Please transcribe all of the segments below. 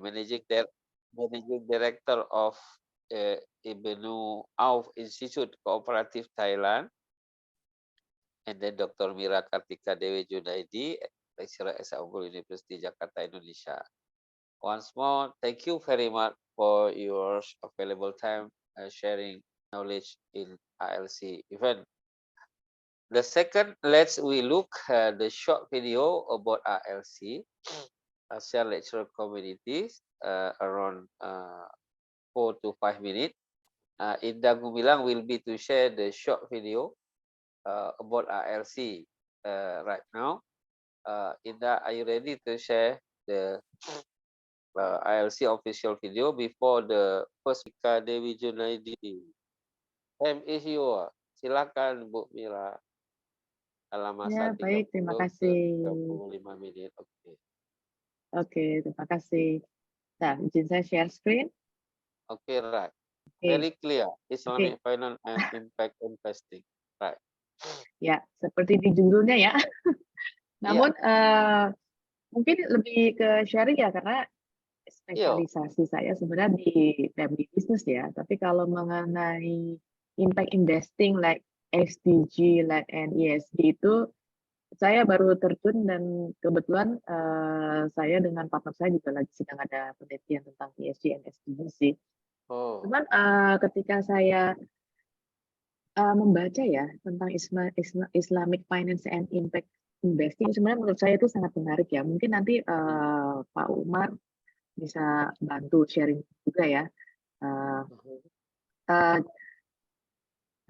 Managing Director of Ibnu Auf Institute Cooperative Thailand, and then Dr. Mira Kartika Dewi Junaidi, lecturer SI Unggul University Jakarta, Indonesia. Once more, thank you very much for your available time sharing knowledge in ILC event. The second, we look at the short video about ILC, ASEAN Lecturer Communities, around 4 to 5 minutes. Indah Gumilang will be to share the short video about ILC right now. Indah, are you ready to share the ILC official video before the first speaker Dewi Junaidi? Time is yours. Silakan Bu Mira. Dalam masa Ya, baik, terima kasih. 35 menit. Oke, terima kasih. Nah, izin saya share screen. Oke, right. Very clear. Islamic Finance and Impact Investing. Right. Ya, seperti di judulnya ya. Namun mungkin lebih ke sharing ya, karena spesialisasi saya sebenarnya di family business ya. Tapi kalau mengenai impact investing like SDG, like and ESG itu saya baru terjun, dan kebetulan saya dengan partner saya juga lagi sedang ada penelitian tentang ESG and SDG sih. Cuman ketika saya membaca ya tentang Islamic Finance and Impact Investing, sebenarnya menurut saya itu sangat menarik ya. Mungkin nanti Pak Umar bisa bantu sharing juga ya.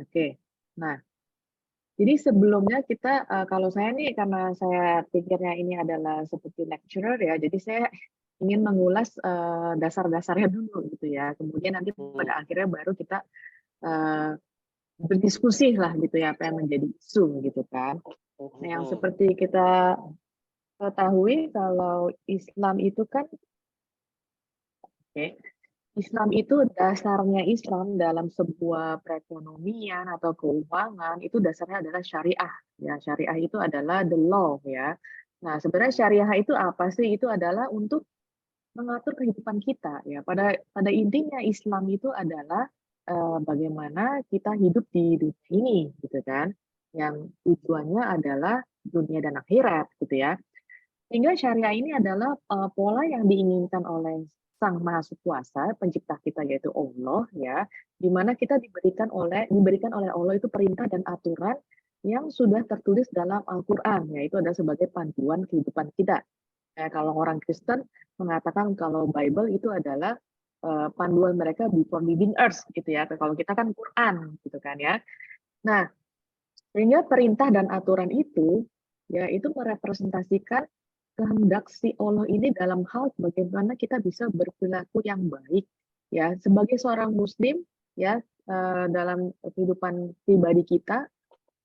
Oke. Nah, jadi sebelumnya kita, kalau saya nih, karena saya pikirnya ini adalah seperti lecturer ya, jadi saya ingin mengulas dasar-dasarnya dulu gitu ya. Kemudian nanti pada akhirnya baru kita berdiskusi lah gitu ya, apa yang menjadi isu gitu kan. Nah, yang seperti kita ketahui kalau Islam itu kan, Islam itu dasarnya, Islam dalam sebuah perekonomian atau keuangan itu dasarnya adalah syariah. Ya, syariah itu adalah the law ya. Nah, sebenarnya syariah itu apa sih? Itu adalah untuk mengatur kehidupan kita ya. Pada intinya Islam itu adalah bagaimana kita hidup di dunia ini gitu kan. Yang tujuannya adalah dunia dan akhirat gitu ya. Sehingga syariah ini adalah pola yang diinginkan oleh Sang Maha Kuasa, pencipta kita yaitu Allah ya, di mana kita diberikan oleh Allah itu perintah dan aturan yang sudah tertulis dalam Al-Qur'an, yaitu ada sebagai panduan kehidupan kita. Kalau orang Kristen mengatakan kalau Bible itu adalah panduan mereka before leaving earth gitu ya. Kalau kita kan Quran gitu kan ya. Nah, sehingga perintah dan aturan itu ya itu merepresentasikan kehendak si Allah ini dalam hal bagaimana kita bisa berperilaku yang baik ya sebagai seorang muslim ya, dalam kehidupan pribadi kita,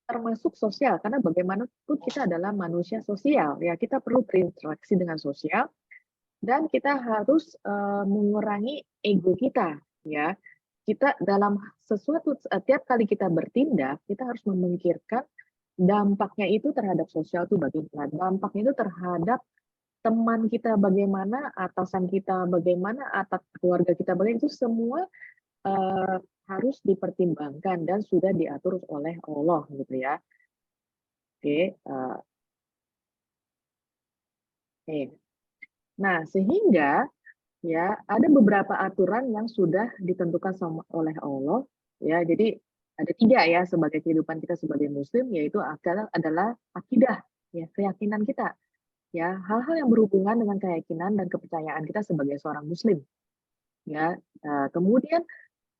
termasuk sosial, karena bagaimanapun kita adalah manusia sosial ya, kita perlu berinteraksi dengan sosial, dan kita harus mengurangi ego kita ya. Kita dalam sesuatu, setiap kali kita bertindak kita harus memikirkan dampaknya itu terhadap sosial itu bagaimana, dampaknya itu terhadap teman kita bagaimana, atasan kita bagaimana, atau keluarga kita bagaimana, itu semua harus dipertimbangkan dan sudah diatur oleh Allah gitu ya. Nah, sehingga ya ada beberapa aturan yang sudah ditentukan oleh Allah ya. Jadi ada 3 ya sebagai kehidupan kita sebagai muslim, yaitu adalah akidah ya, keyakinan kita. Ya, hal-hal yang berhubungan dengan keyakinan dan kepercayaan kita sebagai seorang muslim. Ya, kemudian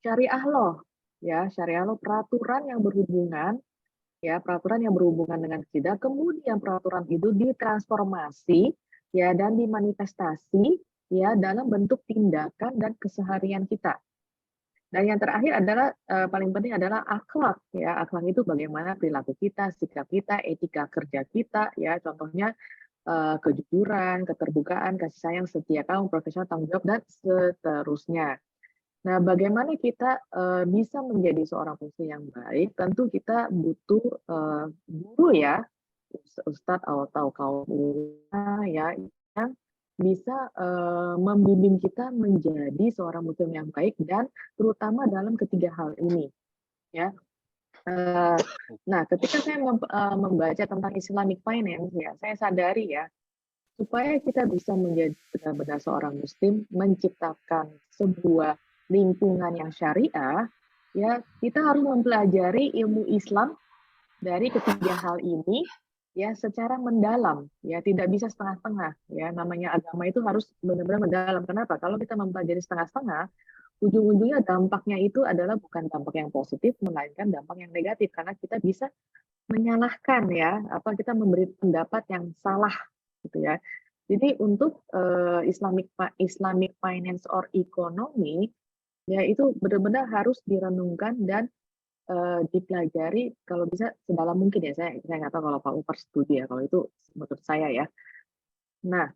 syariah law, ya, syariah law, peraturan yang berhubungan dengan kita, kemudian peraturan itu ditransformasi ya dan dimanifestasi ya dalam bentuk tindakan dan keseharian kita. Dan yang terakhir adalah paling penting adalah akhlak ya. Akhlak itu bagaimana perilaku kita, sikap kita, etika kerja kita ya, contohnya kejujuran, keterbukaan, kasih sayang, setia kaum, profesional, tanggung jawab, dan seterusnya. Nah, bagaimana kita bisa menjadi seorang muslim yang baik? Tentu kita butuh guru ya, ustadz atau kaum ulama ya, yang bisa membimbing kita menjadi seorang muslim yang baik dan terutama dalam ketiga hal ini, ya. Nah, ketika saya membaca tentang Islamic finance, ya, saya sadari ya, supaya kita bisa menjadi benar-benar seorang muslim, menciptakan sebuah lingkungan yang syariah, ya, kita harus mempelajari ilmu Islam dari ketiga hal ini ya secara mendalam, ya, tidak bisa setengah-setengah, ya. Namanya agama itu harus benar-benar mendalam. Kenapa? Kalau kita mempelajari setengah-setengah, ujung-ujungnya dampaknya itu adalah bukan dampak yang positif, melainkan dampak yang negatif karena kita bisa menyalahkan, ya, kita memberi pendapat yang salah gitu ya. Jadi untuk Islamic finance or economy, ya, itu benar-benar harus direnungkan dan dipelajari kalau bisa sedalam mungkin ya. Saya nggak tahu kalau Pak Upar setuju ya, kalau itu menurut saya ya. Nah,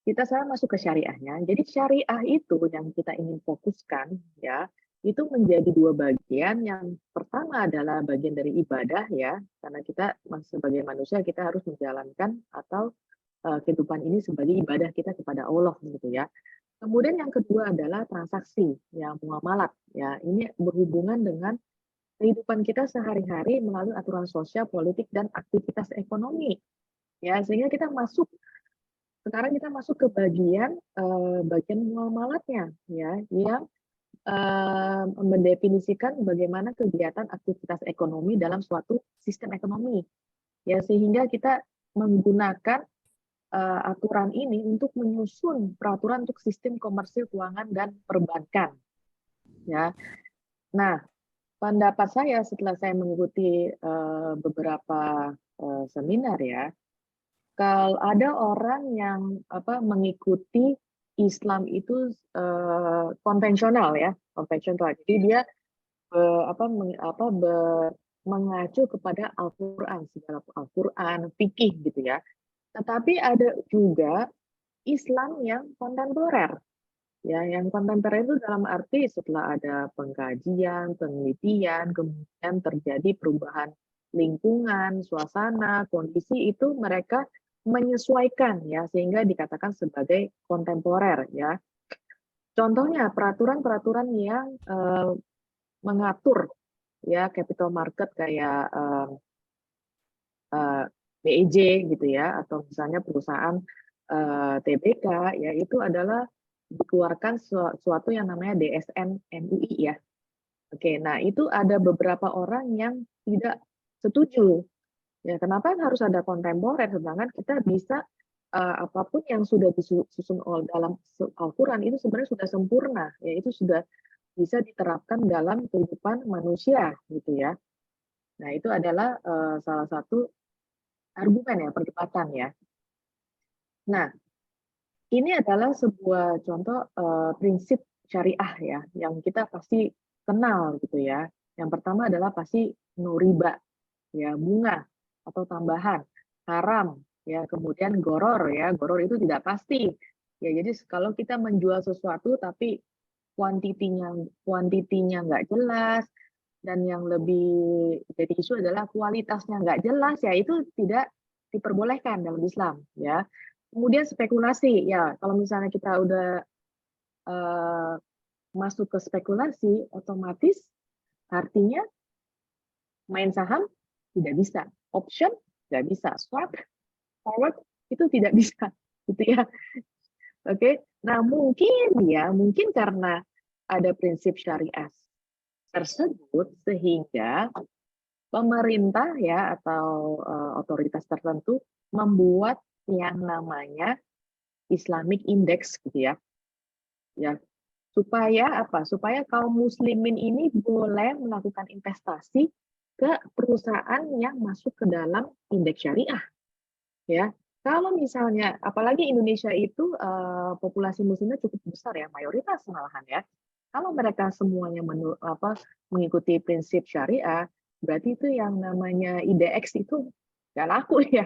kita sekarang masuk ke syariahnya. Jadi syariah itu yang kita ingin fokuskan ya, itu menjadi dua bagian. Yang pertama adalah bagian dari ibadah ya, karena kita sebagai manusia kita harus menjalankan atau kehidupan ini sebagai ibadah kita kepada Allah gitu ya. Kemudian yang kedua adalah transaksi, ya, muamalat ya. Ini berhubungan dengan kehidupan kita sehari-hari melalui aturan sosial, politik, dan aktivitas ekonomi. Ya, sehingga sekarang kita masuk ke bagian muamalatnya, ya, yang mendefinisikan bagaimana kegiatan aktivitas ekonomi dalam suatu sistem ekonomi. Ya, sehingga kita menggunakan aturan ini untuk menyusun peraturan untuk sistem komersil keuangan dan perbankan. Ya, nah, pendapat saya setelah saya mengikuti beberapa seminar ya, kalau ada orang yang mengikuti Islam itu konvensional ya, konvensional. Jadi dia mengacu kepada Al-Qur'an, segala Al-Qur'an, fikih gitu ya. Tetapi ada juga Islam yang kontemporer. Ya, yang kontemporer itu dalam arti setelah ada pengkajian, penelitian, kemudian terjadi perubahan lingkungan, suasana, kondisi itu mereka menyesuaikan ya sehingga dikatakan sebagai kontemporer ya. Contohnya peraturan-peraturan yang mengatur ya capital market kayak BEJ gitu ya, atau misalnya perusahaan TBK ya, itu adalah dikeluarkan suatu yang namanya DSN MUI ya. Oke, nah itu ada beberapa orang yang tidak setuju. Ya, kenapa harus ada kontemporer sedangkan kita bisa apapun yang sudah disusun dalam Al-Qur'an itu sebenarnya sudah sempurna, ya itu sudah bisa diterapkan dalam kehidupan manusia gitu ya. Nah, itu adalah salah satu argumen ya, perdebatan ya. Nah, ini adalah sebuah contoh prinsip syariah ya, yang kita pasti kenal gitu ya. Yang pertama adalah pasti no riba, ya, bunga atau tambahan, haram, ya, kemudian goror ya, goror itu tidak pasti. Ya, jadi kalau kita menjual sesuatu tapi kuantitinya nggak jelas, dan yang lebih jadi isu adalah kualitasnya nggak jelas, ya itu tidak diperbolehkan dalam Islam ya. Kemudian spekulasi, ya kalau misalnya kita udah masuk ke spekulasi, otomatis artinya main saham tidak bisa, option nggak bisa, swap, forward itu tidak bisa, gitu ya. Oke, nah mungkin karena ada prinsip syariah tersebut sehingga pemerintah ya atau otoritas tertentu membuat yang namanya Islamic Index gitu ya. Ya, supaya apa? Supaya kaum muslimin ini boleh melakukan investasi ke perusahaan yang masuk ke dalam indeks syariah. Ya, kalau misalnya, apalagi Indonesia itu populasi muslimnya cukup besar ya, mayoritas malahan ya. Kalau mereka semuanya mengikuti prinsip syariah, berarti itu yang namanya IDX itu nggak laku ya.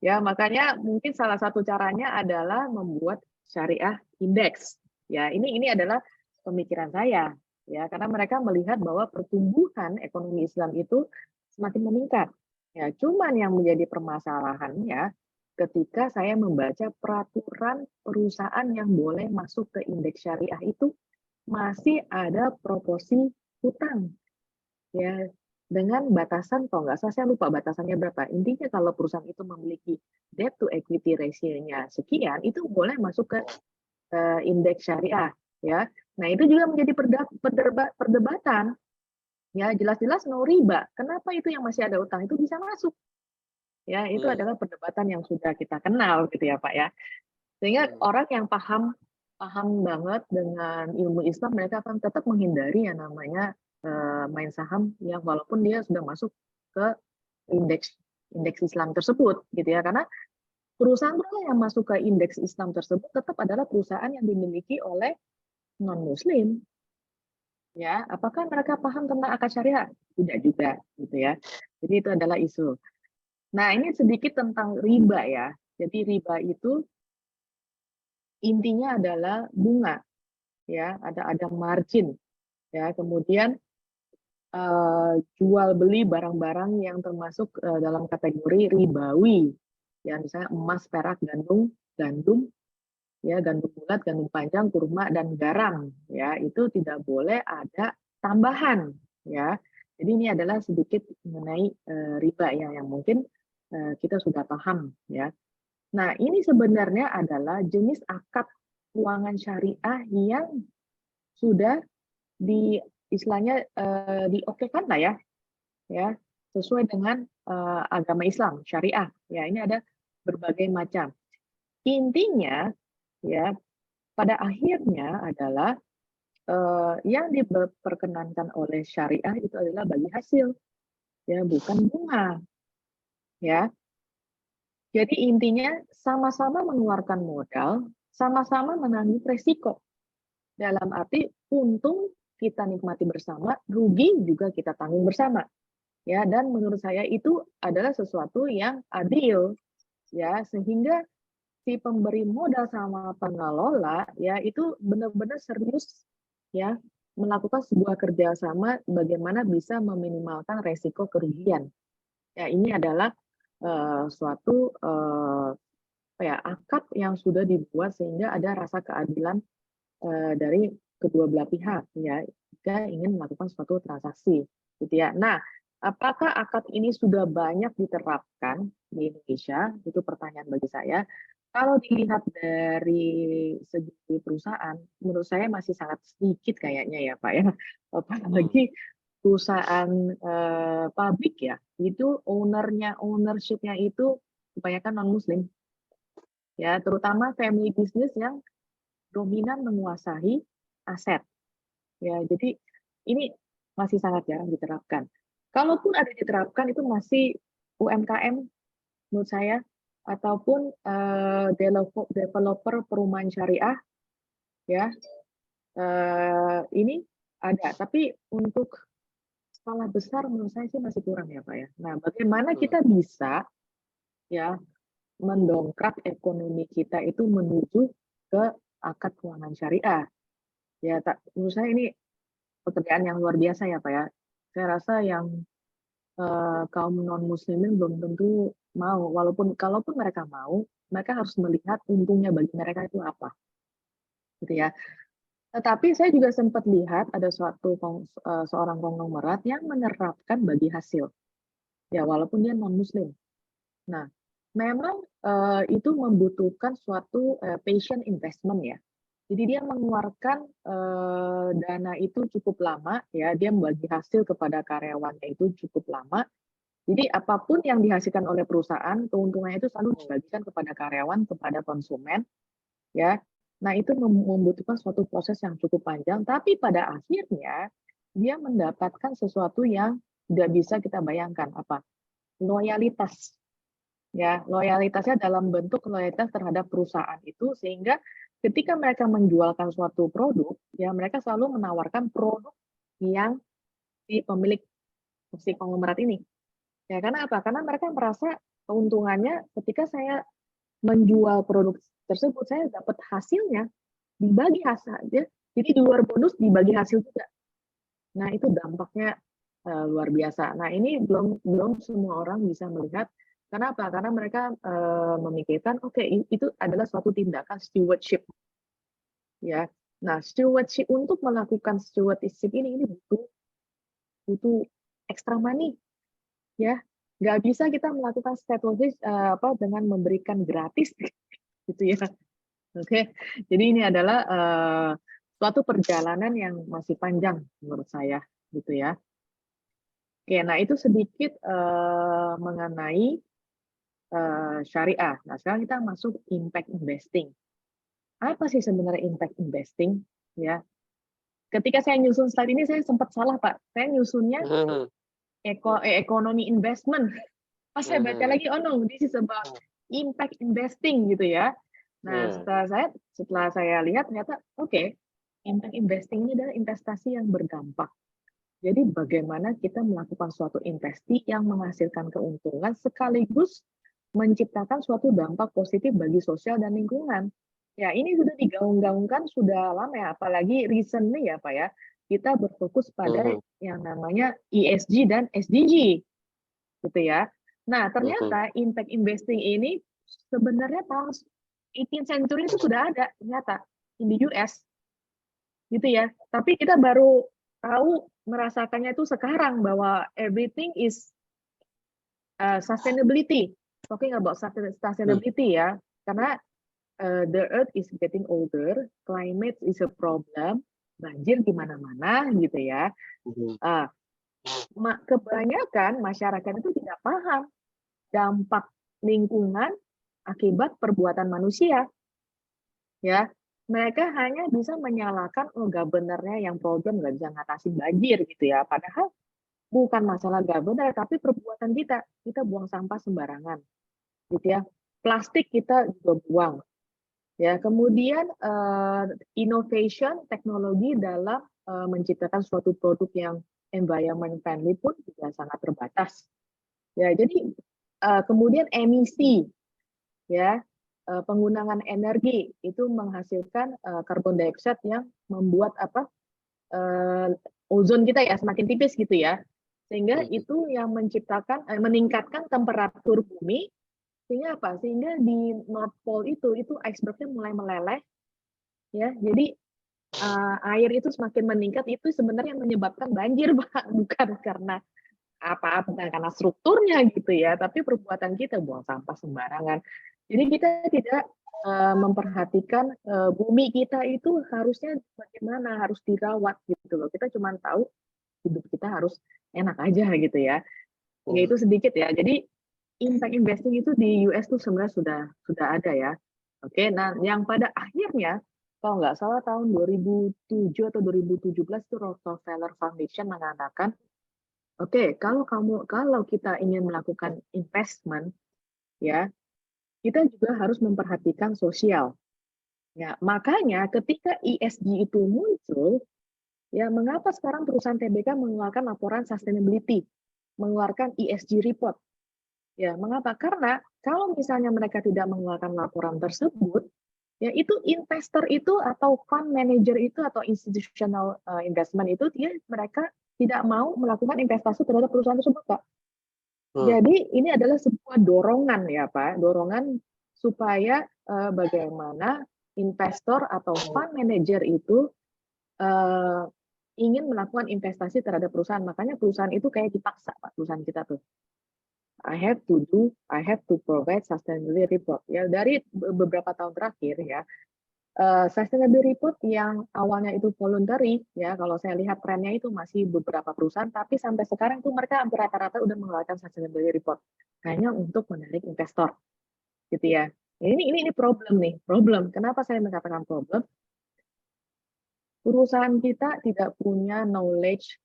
Ya, makanya mungkin salah satu caranya adalah membuat syariah indeks. Ya, ini adalah pemikiran saya ya, karena mereka melihat bahwa pertumbuhan ekonomi Islam itu semakin meningkat. Ya, cuman yang menjadi permasalahannya ketika saya membaca peraturan perusahaan yang boleh masuk ke indeks syariah itu masih ada proporsi hutang, ya, dengan batasan, kalau nggak salah saya lupa batasannya berapa. Intinya kalau perusahaan itu memiliki debt to equity ratio-nya sekian, itu boleh masuk ke indeks syariah, ya. Nah, itu juga menjadi perdebatan. Ya, jelas-jelas no riba. Kenapa itu yang masih ada utang itu bisa masuk? Ya, itu adalah perdebatan yang sudah kita kenal gitu ya, Pak ya. Sehingga orang yang paham banget dengan ilmu Islam, mereka akan tetap menghindari yang namanya main saham yang walaupun dia sudah masuk ke indeks Islam tersebut gitu ya. Karena perusahaan yang masuk ke indeks Islam tersebut tetap adalah perusahaan yang dimiliki oleh non-muslim. Ya, apakah mereka paham tentang akad syariah? Tidak juga gitu ya. Jadi itu adalah isu. Nah, ini sedikit tentang riba ya. Jadi riba itu intinya adalah bunga, ya, ada margin, ya. Kemudian jual beli barang-barang yang termasuk dalam kategori ribawi, ya, misalnya emas, perak, gandum, ya, gandum bulat, gandum panjang, kurma dan garam, ya, itu tidak boleh ada tambahan, ya. Jadi ini adalah sedikit mengenai riba ya, yang mungkin kita sudah paham, ya. Nah, ini sebenarnya adalah jenis akad keuangan syariah yang sudah istilahnya diokekan lah ya, sesuai dengan agama Islam syariah. Ya, ini ada berbagai macam. Intinya ya, pada akhirnya adalah yang diperkenankan oleh syariah itu adalah bagi hasil, ya, bukan bunga, ya. Jadi intinya sama-sama mengeluarkan modal, sama-sama menanggung resiko. Dalam arti untung kita nikmati bersama, rugi juga kita tanggung bersama. Ya, dan menurut saya itu adalah sesuatu yang adil, ya, sehingga si pemberi modal sama pengelola ya itu benar-benar serius, ya, melakukan sebuah kerjasama bagaimana bisa meminimalkan resiko kerugian. Ya, ini adalah suatu akad yang sudah dibuat sehingga ada rasa keadilan dari kedua belah pihak, ya, jika ingin melakukan suatu transaksi, gitu ya. Nah, apakah akad ini sudah banyak diterapkan di Indonesia? Itu pertanyaan bagi saya. Kalau dilihat dari segi perusahaan, menurut saya masih sangat sedikit kayaknya ya, Pak ya. Apalagi perusahaan pabrik ya, itu ownership-nya itu kebanyakan non-muslim. Ya, terutama family business yang dominan menguasai aset. Ya, jadi ini masih sangat jarang diterapkan. Kalaupun ada diterapkan itu masih UMKM menurut saya ataupun developer perumahan syariah, ya. Ini ada, tapi untuk skala besar menurut saya sih masih kurang ya, Pak ya. Nah, bagaimana kita bisa ya mendongkrak ekonomi kita itu menuju ke akad keuangan syariah. Ya, menurut saya ini pekerjaan yang luar biasa ya, Pak ya. Saya rasa yang kaum non-muslimin belum tentu mau, kalaupun mereka mau, mereka harus melihat untungnya bagi mereka itu apa. Gitu ya. Tetapi saya juga sempat lihat ada seorang konglomerat yang menerapkan bagi hasil. Ya, walaupun dia non-muslim. Nah, memang itu membutuhkan suatu patient investment ya. Jadi dia mengeluarkan dana itu cukup lama, ya, dia membagi hasil kepada karyawannya itu cukup lama. Jadi apapun yang dihasilkan oleh perusahaan, keuntungannya itu selalu dibagikan kepada karyawan, kepada konsumen, ya. Nah, itu membutuhkan suatu proses yang cukup panjang, tapi pada akhirnya dia mendapatkan sesuatu yang tidak bisa kita bayangkan, apa? Loyalitas. Ya, loyalitasnya dalam bentuk loyalitas terhadap perusahaan itu, sehingga ketika mereka menjualkan suatu produk, ya mereka selalu menawarkan produk yang si pemilik si konglomerat ini. Ya, karena apa? Karena mereka merasa keuntungannya ketika saya menjual produk tersebut, saya dapat hasilnya, dibagi hasilnya, jadi di luar bonus dibagi hasil juga. Nah, itu dampaknya luar biasa. Nah, ini belum semua orang bisa melihat Kenapa? Karena mereka memikirkan, oke, itu adalah suatu tindakan stewardship, ya. Nah, stewardship untuk melakukan stewardship ini butuh butuh extra money, ya. Nggak bisa kita melakukan stewardship dengan memberikan gratis, gitu ya. Oke, jadi ini adalah suatu perjalanan yang masih panjang menurut saya, gitu ya. Oke, nah itu sedikit mengenai syariah. Nah, sekarang kita masuk impact investing. Apa sih sebenarnya impact investing? Ya, ketika saya nyusun slide ini saya sempat salah, Pak. Saya nyusunnya Mhm, ekonomi investment. Pas saya baca mhm, lagi, oh no, this is about impact investing gitu ya. Nah, mhm, setelah saya lihat ternyata oke, impact investing ini adalah investasi yang berdampak. Jadi bagaimana kita melakukan suatu investasi yang menghasilkan keuntungan sekaligus menciptakan suatu dampak positif bagi sosial dan lingkungan. Ya, ini sudah digaung-gaungkan sudah lama ya, apalagi recently ya Pak ya. Kita berfokus pada mhm, yang namanya ESG dan SDG gitu ya. Nah, mhm, ternyata impact investing ini sebenarnya tahun 18th century itu sudah ada ternyata in the US gitu ya. Tapi kita baru tahu merasakannya itu sekarang bahwa everything is sustainability. Talking about mhm, sustainability ya. Karena the earth is getting older, climate is a problem, banjir di mana-mana gitu ya. mhm, Uh, Kebanyakan masyarakat itu tidak paham dampak lingkungan akibat perbuatan manusia, ya. Mereka hanya bisa menyalahkan, oh nggak benernya yang problem nggak bisa ngatasin banjir gitu ya. Padahal bukan masalah nggak benar, tapi perbuatan kita. Kita buang sampah sembarangan, gitu ya. Plastik kita juga buang. Ya, kemudian innovation teknologi dalam menciptakan suatu produk yang environment friendly pun juga sangat terbatas. Ya, jadi kemudian emisi, ya, penggunaan energi itu menghasilkan karbon dioksida yang membuat ozon kita ya semakin tipis gitu ya, sehingga mhm, itu yang meningkatkan temperatur bumi, sehingga apa? Sehingga di North Pole itu iceberg-nya mulai meleleh, ya. Jadi air itu semakin meningkat itu sebenarnya menyebabkan banjir, Pak, bukan karena apa-apa, bukan karena strukturnya gitu ya, tapi perbuatan kita buang sampah sembarangan. Jadi kita tidak memperhatikan bumi kita itu harusnya bagaimana, harus dirawat gitu loh. Kita cuma tahu hidup kita harus enak aja gitu ya. Ya mhm, itu sedikit ya. Jadi impact investing itu di US tuh sebenarnya sudah ada ya. Oke, nah yang pada akhirnya kalau nggak salah tahun 2007 atau 2017 itu Rockefeller Foundation mengatakan, oke, kalau kita ingin melakukan investment, ya, kita juga harus memperhatikan sosial. Ya, makanya ketika ESG itu muncul, ya mengapa sekarang perusahaan TBK mengeluarkan laporan sustainability, mengeluarkan ESG report? Ya, mengapa? Karena kalau misalnya mereka tidak mengeluarkan laporan tersebut, ya itu investor itu atau fund manager itu atau institutional investment itu mereka tidak mau melakukan investasi terhadap perusahaan tersebut, Pak. mhm, Jadi ini adalah sebuah dorongan ya Pak, dorongan supaya bagaimana investor atau fund manager itu eh, ingin melakukan investasi terhadap perusahaan. Makanya perusahaan itu kayak dipaksa Pak, perusahaan kita tuh. I have to provide sustainability report. Ya dari beberapa tahun terakhir ya, sustainability report yang awalnya itu voluntary, ya kalau saya lihat trennya itu masih beberapa perusahaan, tapi sampai sekarang tuh mereka hampir rata-rata udah mengeluarkan sustainability report hanya untuk menarik investor, gitu ya. Ini problem nih, problem. Kenapa saya mengatakan problem? Perusahaan kita tidak punya knowledge,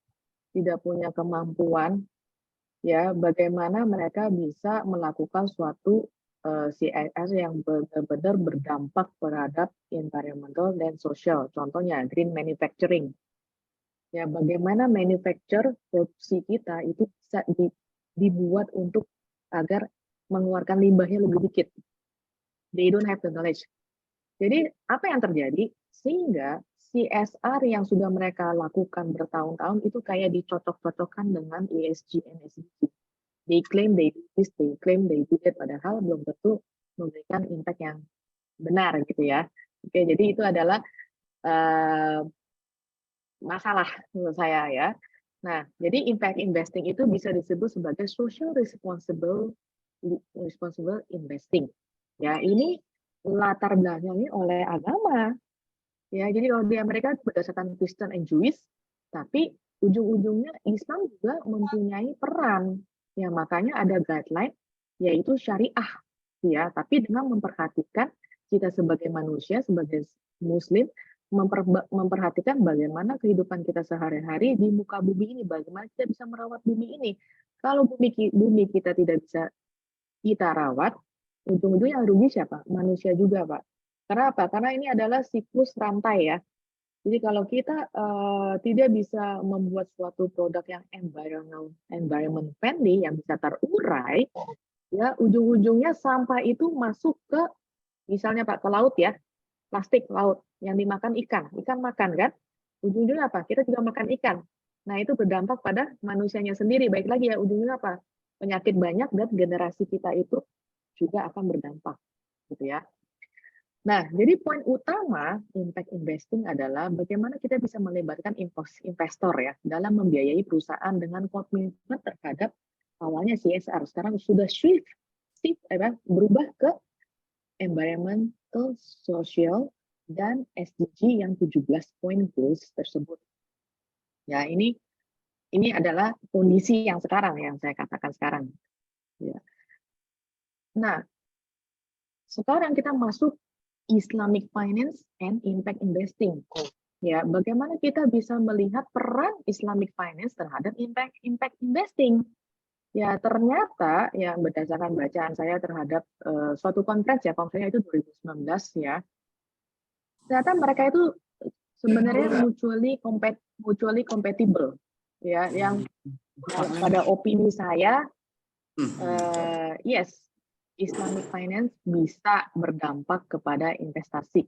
tidak punya kemampuan, ya bagaimana mereka bisa melakukan suatu CSR yang benar-benar berdampak terhadap environmental dan sosial. Contohnya green manufacturing. Ya, bagaimana manufacture produksi kita itu bisa dibuat untuk agar mengeluarkan limbahnya lebih dikit. They don't have the knowledge. Jadi apa yang terjadi? Sehingga CSR yang sudah mereka lakukan bertahun-tahun itu kayak dicocok-cocokkan dengan ESG and SDG. they claim they do this, they claim they do that, padahal belum tentu memberikan impact yang benar gitu ya. Oke, jadi itu adalah masalah menurut saya ya. Nah, jadi impact investing itu bisa disebut sebagai social responsible investing. Ya, ini latar belakangnya oleh agama. Ya, jadi kalau di Amerika berdasarkan Kristen and Jewish, tapi ujung-ujungnya Islam juga mempunyai peran. Ya, makanya ada guideline yaitu syariah. Ya, tapi dengan memperhatikan kita sebagai manusia, sebagai muslim, memperhatikan bagaimana kehidupan kita sehari-hari di muka bumi ini, bagaimana kita bisa merawat bumi ini. Kalau bumi kita tidak bisa kita rawat, ujung-ujungnya yang rugi siapa? Manusia juga, Pak. Karena apa? Karena ini adalah siklus rantai ya. Jadi kalau kita tidak bisa membuat suatu produk yang environment friendly, yang bisa terurai, ya ujung-ujungnya sampah itu masuk ke, misalnya Pak, ke laut ya, plastik laut yang dimakan ikan makan kan, ujung-ujungnya apa? Kita juga makan ikan. Nah itu berdampak pada manusianya sendiri. Baik lagi ya, ujungnya apa? Penyakit banyak dan generasi kita itu juga akan berdampak, gitu ya. Nah, jadi poin utama impact investing adalah bagaimana kita bisa melebarkan investor ya dalam membiayai perusahaan dengan komitmen terhadap awalnya CSR, sekarang sudah berubah ke environmental, social, dan SDG yang 17 poin goals tersebut. Ya, ini adalah kondisi yang sekarang yang saya katakan sekarang. Ya. Nah, sekarang kita masuk Islamic Finance and Impact Investing. Ya, bagaimana kita bisa melihat peran Islamic Finance terhadap impact investing? Ya, ternyata yang berdasarkan bacaan saya terhadap suatu konferensi ya, konferensinya itu 2019 ya. Ternyata mereka itu sebenarnya mutually compatible ya, yang pada opini saya yes, Islamic Finance bisa berdampak kepada investasi,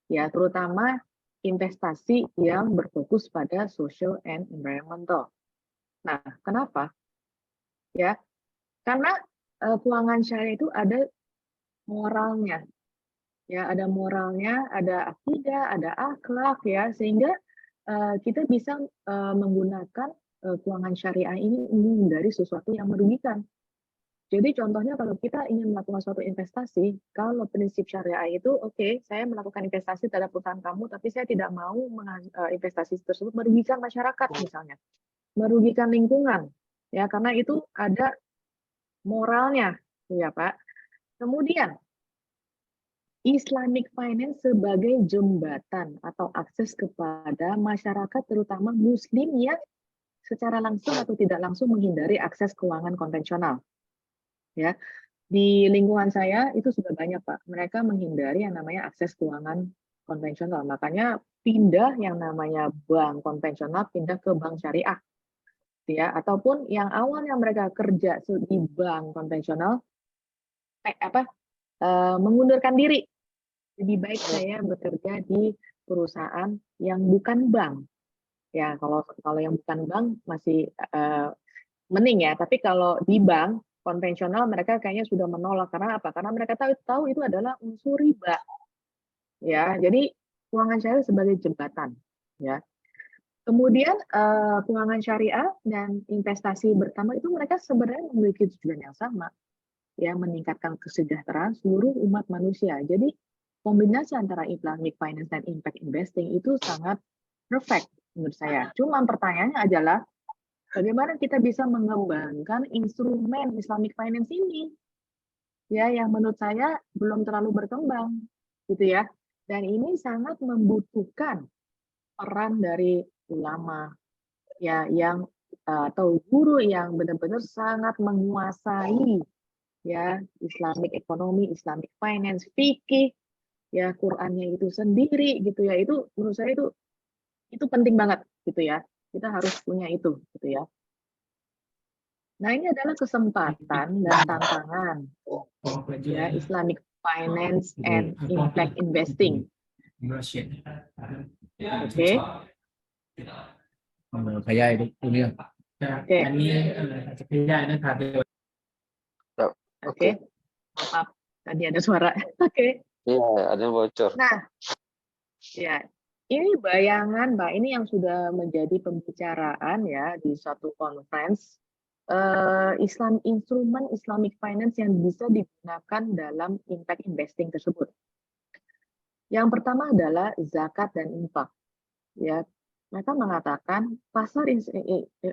ya terutama investasi yang berfokus pada social and environmental. Nah, kenapa? Ya, karena keuangan syariah itu ada moralnya, ya ada moralnya, ada akidah, ada akhlak, ya sehingga kita bisa menggunakan keuangan syariah ini menghindari sesuatu yang merugikan. Jadi contohnya kalau kita ingin melakukan suatu investasi, kalau prinsip syariah itu, oke, saya melakukan investasi terhadap perusahaan kamu, tapi saya tidak mau investasi tersebut merugikan masyarakat misalnya, merugikan lingkungan, ya karena itu ada moralnya, ya Pak. Kemudian Islamic Finance sebagai jembatan atau akses kepada masyarakat, terutama Muslim yang secara langsung atau tidak langsung menghindari akses keuangan konvensional. Ya, di lingkungan saya itu sudah banyak Pak, mereka menghindari yang namanya akses keuangan konvensional. Makanya pindah yang namanya bank konvensional, pindah ke bank syariah, ya. Ataupun yang awalnya mereka kerja di bank konvensional, mengundurkan diri. Lebih baik saya bekerja di perusahaan yang bukan bank. Ya, kalau yang bukan bank masih mending ya. Tapi kalau di bank konvensional mereka kayaknya sudah menolak. Karena apa? Karena mereka tahu itu adalah unsur riba. Ya, jadi keuangan syariah sebagai jembatan. Ya. Kemudian keuangan syariah dan investasi bersama itu mereka sebenarnya memiliki tujuan yang sama, ya meningkatkan kesejahteraan seluruh umat manusia. Jadi kombinasi antara Islamic Finance dan Impact Investing itu sangat perfect menurut saya. Cuma pertanyaannya adalah bagaimana kita bisa mengembangkan instrumen Islamic Finance ini, ya yang menurut saya belum terlalu berkembang, gitu ya. Dan ini sangat membutuhkan peran dari ulama, ya yang atau guru yang benar-benar sangat menguasai ya Islamic economy, Islamic finance, fikih, ya Qur'annya itu sendiri gitu ya. Itu menurut saya itu penting banget gitu ya. Kita harus punya itu gitu ya. Nah, ini adalah kesempatan dan tantangan ya Islamic Finance and Impact Investing. Oke. Kayak ini. Oke. Oke, maaf, tadi ada suara. Oke. Iya, ada yang bocor. Nah, ya, ini bayangan, Mbak, ini yang sudah menjadi pembicaraan ya di suatu conference, instrumen Islamic finance yang bisa digunakan dalam impact investing tersebut. Yang pertama adalah zakat dan infak. Ya, mereka mengatakan pasar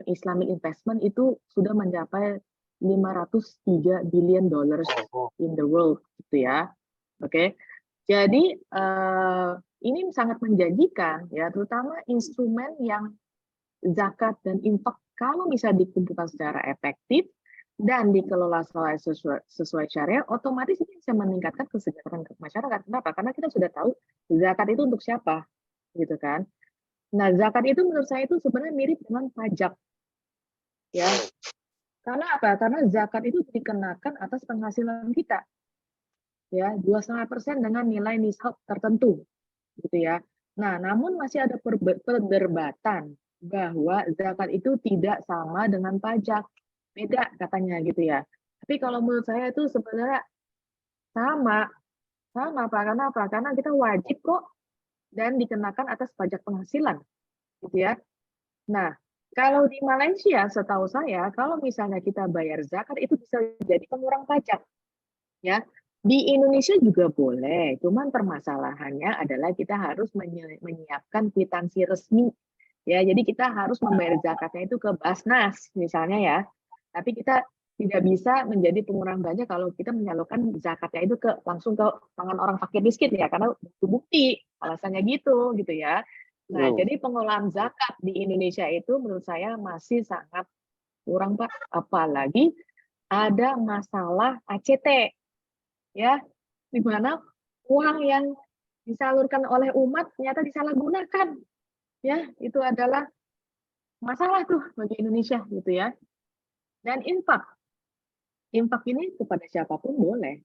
Islamic investment itu sudah mencapai 503 billion dollars in the world, gitu ya. Oke. Jadi ini sangat menjanjikan ya, terutama instrumen yang zakat dan infak kalau bisa dikumpulkan secara efektif dan dikelola sesuai syariah, otomatis ini bisa meningkatkan kesejahteraan masyarakat. Kenapa? Karena kita sudah tahu zakat itu untuk siapa, gitu kan. Nah, zakat itu menurut saya itu sebenarnya mirip dengan pajak, ya. Karena apa? Karena zakat itu dikenakan atas penghasilan kita, ya, 2,5% dengan nilai nisab tertentu, gitu ya. Nah, namun masih ada perdebatan bahwa zakat itu tidak sama dengan pajak, beda katanya gitu ya. Tapi kalau menurut saya itu sebenarnya sama, sama Pak. Karena apa? Karena kita wajib kok dan dikenakan atas pajak penghasilan, gitu ya. Nah, kalau di Malaysia, setahu saya, kalau misalnya kita bayar zakat itu bisa jadi pengurang pajak, ya. Di Indonesia juga boleh, cuman permasalahannya adalah kita harus menyiapkan kwitansi resmi, ya. Jadi kita harus membayar zakatnya itu ke Basnas, misalnya ya. Tapi kita tidak bisa menjadi pengurang pajak kalau kita menyalurkan zakatnya itu langsung ke tangan orang fakir miskin ya, karena bukti alasannya gitu ya. Nah, jadi pengolahan zakat di Indonesia itu menurut saya masih sangat kurang, Pak. Apalagi ada masalah ACT, ya, di mana uang yang disalurkan oleh umat ternyata disalahgunakan, ya, itu adalah masalah tuh bagi Indonesia gitu ya. Dan infak ini kepada siapapun boleh,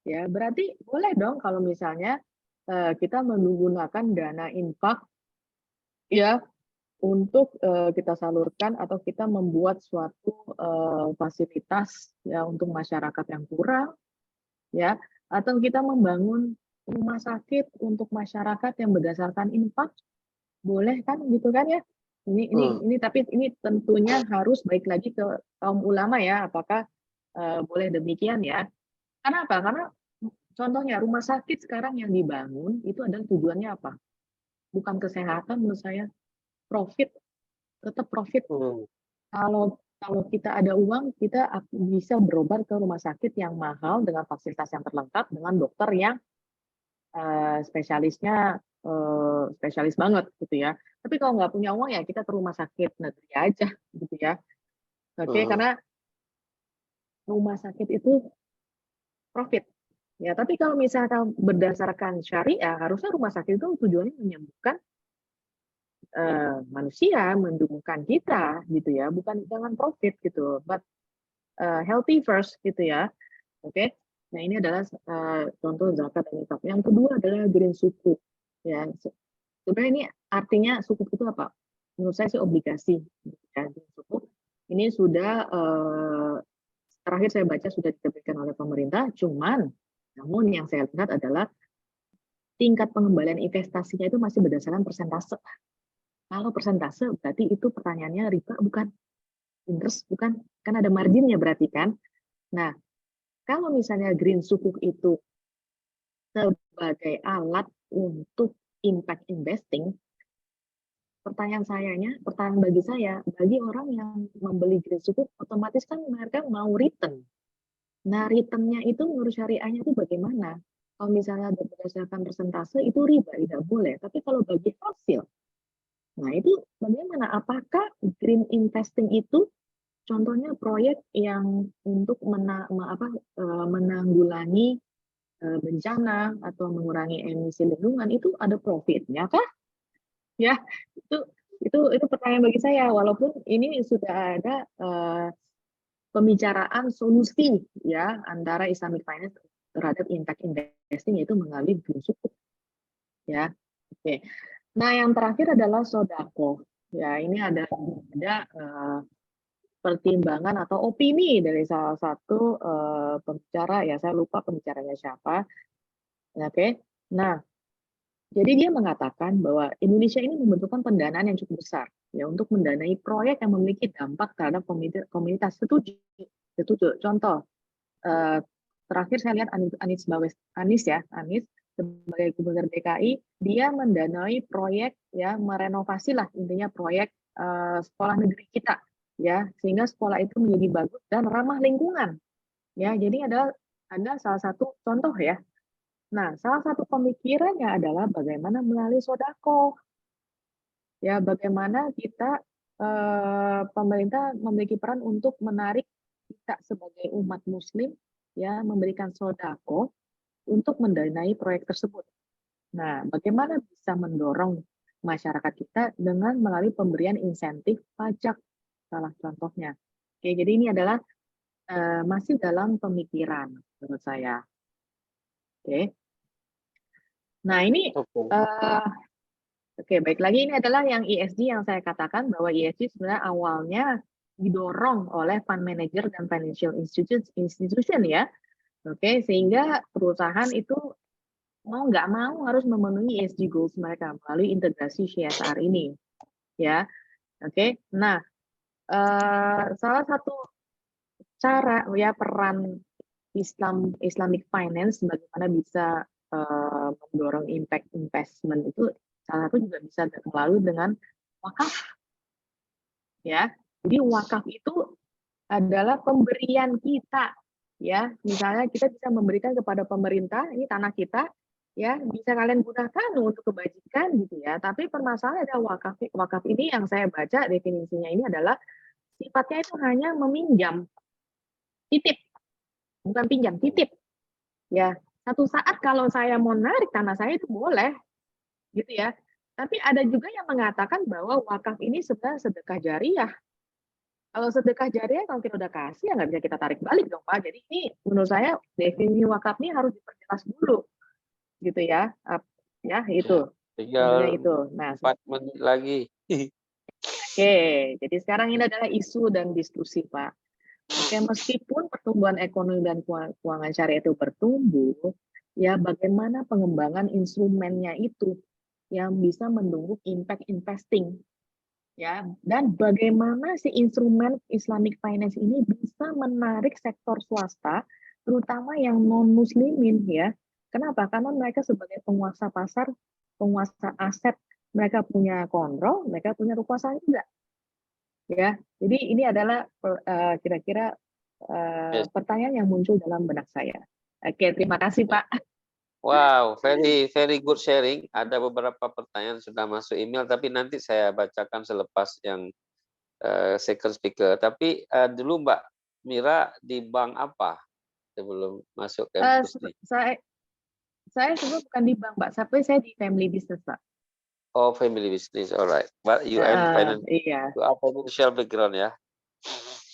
ya. Berarti boleh dong kalau misalnya kita menggunakan dana infak, ya, untuk kita salurkan atau kita membuat suatu fasilitas ya untuk masyarakat yang kurang, ya, atau kita membangun rumah sakit untuk masyarakat yang berdasarkan infak, boleh kan gitu kan ya. Ini tapi ini tentunya harus baik lagi ke kaum ulama ya, apakah boleh demikian ya. Karena apa? Karena contohnya rumah sakit sekarang yang dibangun itu adalah tujuannya apa? Bukan kesehatan menurut saya, profit, tetap profit. Kalau kita ada uang, kita bisa berobat ke rumah sakit yang mahal dengan fasilitas yang terlengkap dengan dokter yang spesialisnya spesialis banget gitu ya. Tapi kalau nggak punya uang ya kita ke rumah sakit negeri aja gitu ya. Oke, karena rumah sakit itu profit. Ya, tapi kalau misalkan berdasarkan syariah, harusnya rumah sakit itu tujuannya menyembuhkan manusia, mendukungkan kita gitu ya, bukan dengan profit gitu, but healthy first gitu ya. Oke. Nah, ini adalah contoh zakat dan infak. Yang kedua adalah green sukuk. Ya, sebenarnya ini artinya sukuk itu apa? Menurut saya sih obligasi. Ya, green sukuk ini sudah terakhir saya baca sudah diterbitkan oleh pemerintah. Namun yang saya lihat adalah tingkat pengembalian investasinya itu masih berdasarkan persentase. Kalau persentase berarti itu pertanyaannya riba bukan? Interest bukan? Kan ada marginnya berarti kan? Nah, kalau misalnya green sukuk itu sebagai alat untuk impact investing, pertanyaan bagi saya, bagi orang yang membeli green sukuk, otomatis kan mereka mau return. Nah, return-nya itu menurut syariahnya itu bagaimana? Kalau misalnya berdasarkan persentase itu riba, tidak boleh. Tapi kalau bagi hasil, nah itu bagaimana? Apakah green investing itu contohnya proyek yang untuk menanggulangi bencana atau mengurangi emisi lingkungan itu ada profitnya kah? Ya, itu pertanyaan bagi saya. Walaupun ini sudah ada pembicaraan solusi ya antara Islamic Finance terhadap impact investing yaitu melalui green sukuk. Ya, oke. Nah, yang terakhir adalah sodako. Ya, ini ada pertimbangan atau opini dari salah satu pembicara, ya saya lupa pembicaranya siapa. Oke. Nah, jadi dia mengatakan bahwa Indonesia ini membutuhkan pendanaan yang cukup besar ya untuk mendanai proyek yang memiliki dampak terhadap komunitas. Setuju, setuju. Contoh, terakhir saya lihat Anies sebagai gubernur DKI, dia mendanai proyek ya merenovasi lah intinya proyek sekolah negeri kita ya sehingga sekolah itu menjadi bagus dan ramah lingkungan ya. Jadi ada salah satu contoh ya. Nah, salah satu pemikirannya adalah bagaimana melalui sodako. Ya, bagaimana kita pemerintah memiliki peran untuk menarik kita sebagai umat Muslim ya memberikan sodako untuk mendanai proyek tersebut. Nah, bagaimana bisa mendorong masyarakat kita dengan melalui pemberian insentif pajak salah contohnya. Oke, jadi ini adalah masih dalam pemikiran menurut saya. Oke. Nah, ini oke, baik lagi ini adalah yang ESG yang saya katakan bahwa ESG sebenarnya awalnya didorong oleh fund manager dan financial institution ya. Oke, sehingga perusahaan itu mau nggak mau harus memenuhi ESG goals mereka melalui integrasi CSR ini. Ya. Oke. Nah, salah satu cara ya peran Islamic finance bagaimana bisa mendorong impact investment itu salah satu juga bisa melalui dengan wakaf ya. Jadi wakaf itu adalah pemberian kita ya. Misalnya kita bisa memberikan kepada pemerintah ini tanah kita ya bisa kalian gunakan untuk kebajikan gitu ya. Tapi permasalahan ada wakaf ini yang saya baca definisinya ini adalah sifatnya itu hanya meminjam titip bukan pinjam titip ya. Satu saat kalau saya mau narik tanah saya itu boleh gitu ya. Tapi ada juga yang mengatakan bahwa wakaf ini sebenarnya sedekah jariah. Kalau sedekah jariah kalau kita udah kasih ya nggak bisa kita tarik balik dong Pak. Jadi ini menurut saya definisi wakaf ini harus diperjelas dulu gitu ya. Ya itu. Intinya Tinggal itu. Nah, 4 menit lagi. oke. Jadi sekarang ini adalah isu dan diskusi Pak. Oke, meskipun pertumbuhan ekonomi dan keuangan syariah itu bertumbuh, ya bagaimana pengembangan instrumennya itu yang bisa mendukung impact investing, ya, dan bagaimana si instrumen Islamic finance ini bisa menarik sektor swasta, terutama yang non muslimin, ya. Kenapa? Karena mereka sebagai penguasa pasar, penguasa aset, mereka punya kontrol, mereka punya kekuasaan juga. Ya, jadi ini adalah kira-kira Yes. pertanyaan yang muncul dalam benak saya. Oke, terima kasih Pak. Wow, very good sharing. Ada beberapa pertanyaan sudah masuk email, tapi nanti saya bacakan selepas yang second speaker. Tapi dulu Mbak Mira di bank apa sebelum masuk kampus nih? Saya sebenarnya bukan di bank Pak, tapi saya di family business Pak. Oh, family business, alright. But you Iya, you are financial background ya?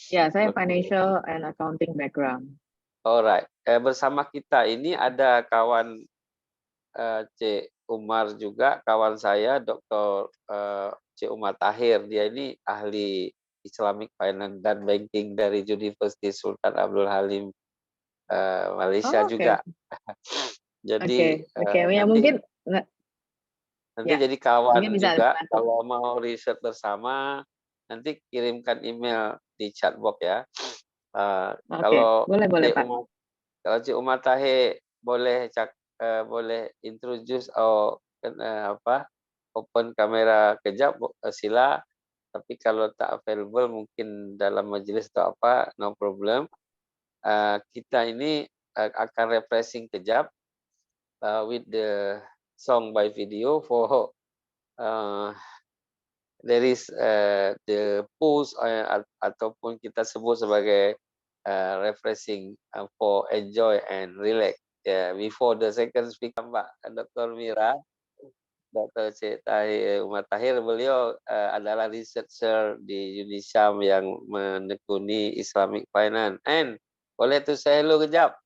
ya saya Okay. financial and accounting background. Alright. Bersama kita ini ada kawan C. Umar juga, kawan saya Dr. C. Umar Tahir. Dia ini ahli Islamic Finance dan Banking dari University Sultan Abdul Halim Malaysia Oh, juga. Jadi Oke, ya nanti mungkin ya, jadi kawan mungkin bisa juga dibantu. kalau mau riset bersama nanti kirimkan email di chat box ya. Oke, Kalau boleh Pak. Kalau Cik Umar Tahir boleh introduce open kamera kejap sila, tapi kalau tak available mungkin dalam majelis atau apa no problem. Kita ini akan refreshing kejap with the song by video for there is the pose ataupun kita sebut sebagai refreshing for enjoy and relax. Before the second speaker Mbak Dr. Mira, Dr. Cik Tahir Umar Tahir, beliau adalah researcher di Unisam yang menekuni Islamic Finance. And boleh tu saya hello kejap.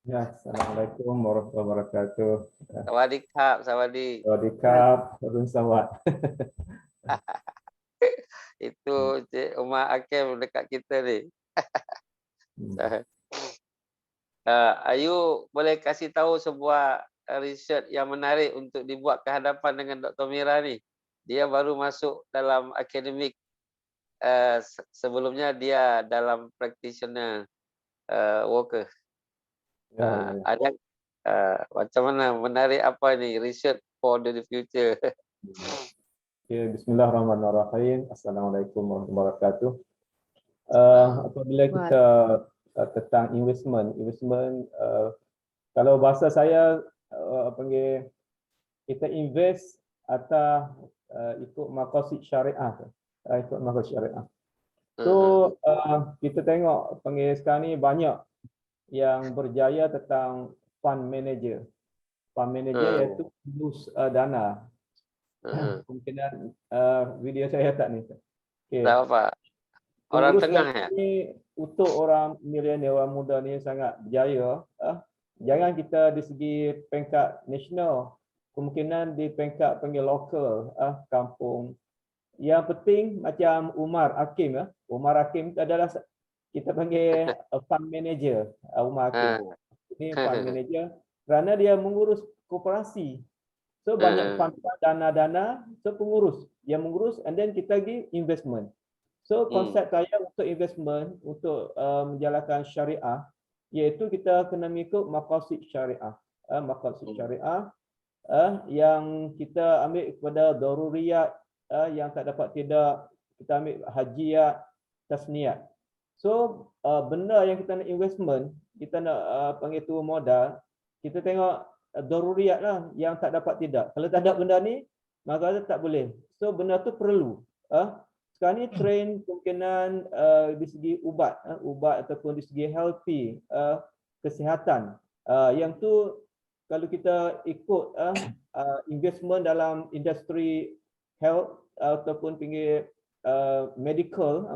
Ya, Assalamualaikum warahmatullahi wabarakatuh. Sawadee krap, sawadee. Sawadee krap, Arun Sawat. Itu Cik Umar Hakim dekat kita ni. Ayu boleh kasih tahu sebuah research yang menarik untuk dibuat ke hadapan dengan Dr. Mira ni. Dia baru masuk dalam akademik, sebelumnya dia dalam practitioner worker. Ada macam mana, menarik apa ni research for the future? Okay, bismillahirrahmanirrahim. Assalamualaikum warahmatullahi wabarakatuh. Apabila kita tentang investment, kalau bahasa saya panggil kita invest atau ikut maqasid syariah, ikut maqasid syariah. So kita tengok panggil sekarang ni banyak yang berjaya tentang fund manager. Fund manager iaitu urus dana. Kemungkinan video saya tak ni. Okay. Tak apa. Orang Pengurus tengah dana ya? ni untuk orang milenial, orang muda ni sangat berjaya. Jangan kita di segi peringkat nasional, kemungkinan di peringkat panggil lokal, kampung. Yang penting macam Umar Hakim, Umar Hakim adalah kita panggil fund manager. Umar Hakim ini fund manager kerana dia mengurus koperasi. So banyak fund dana-dana, so pengurus, dia mengurus, and then kita pergi investment. So konsep saya untuk investment, untuk menjalankan syariah, iaitu kita kena mengikut maqasid syariah. Maqasid syariah yang kita ambil kepada daruriyat, yang tak dapat tidak, kita ambil hajiyat, tasniat. So benda yang kita nak investment, kita nak panggil tu modal, kita tengok daruriyat lah, yang tak dapat tidak. Kalau tak ada benda ni, maka tak boleh. So benda tu perlu. Sekarang ni trend kemungkinan di segi ubat ataupun di segi healthy, kesihatan. Yang tu kalau kita ikut investment dalam industri health ataupun pinggir medical,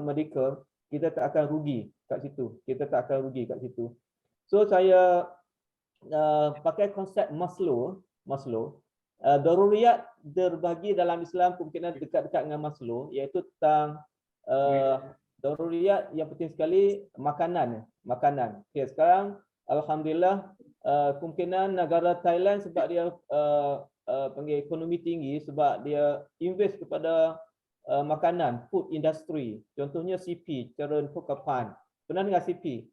kita tak akan rugi kat situ. So saya pakai konsep Maslow. Daruriyat terbagi dalam Islam kemungkinan dekat-dekat dengan Maslow, iaitu tentang daruriyat yang penting sekali makanan. Okay, sekarang alhamdulillah kemungkinan negara Thailand sebab dia panggil ekonomi tinggi, sebab dia invest kepada makanan, food industry. Contohnya CP, Cerun Pukapan. Pernah dengar CP?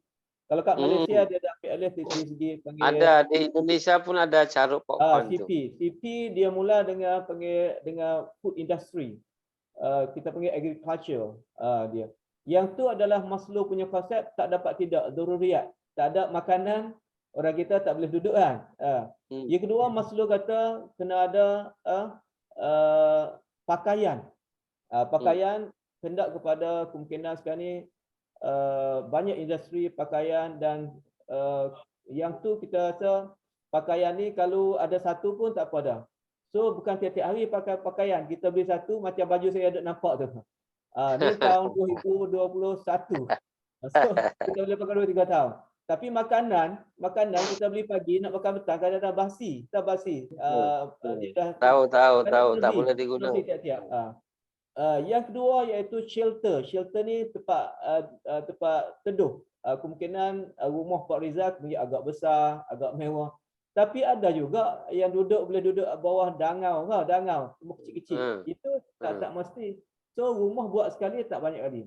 Kalau kat Malaysia dia dah ambil alih di segi panggil, ada di Indonesia pun ada Carut Popcorn tu. CP dia mula dengan food industry. Kita panggil agriculture dia. Yang tu adalah Maslow punya konsep, tak dapat tidak, daruriyat. Tak ada makanan, orang kita tak boleh duduk kan. Yang kedua, Maslow kata kena ada pakaian. Pakaian hendak kepada kemungkinan sekarang ni banyak industri pakaian, dan yang tu kita rasa pakaian ni kalau ada satu pun tak apa dah. So bukan tiap-tiap hari pakai pakaian, kita beli satu macam baju saya ada nampak tu. Ni tahun 2021. So kita boleh pakai 2-3 tahun. Tapi makanan kita beli pagi nak makan petang kadang-kadang basi, tak basi. Dia dah tahu tak boleh digunakan. Tiap-tiap. Yang kedua iaitu shelter. Shelter ni tempat teduh. Kemungkinan rumah Pak Rizal mungkin agak besar, agak mewah. Tapi ada juga yang boleh duduk bawah dangau, rumah kecil-kecil. Itu tak mesti. So rumah buat sekali tak banyak kali.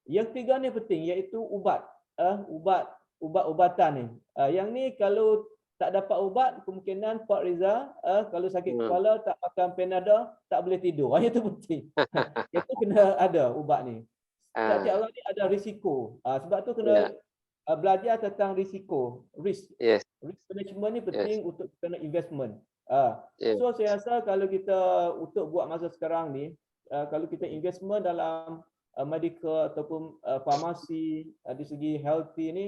Yang ketiga ni penting iaitu ubat. Ubat-ubatan ni. Yang ni kalau tak dapat ubat, kemungkinan Pak Rizal kalau sakit kepala tak makan Panadol, tak boleh tidur. Itu penting. Itu kena ada ubat ni. Setiap orang ni ada risiko. Sebab tu kena belajar tentang risiko, risk. Risk management ni penting untuk kena investment. So saya rasa kalau kita untuk buat masa sekarang ni, kalau kita investment dalam medical ataupun farmasi di segi healthy ni,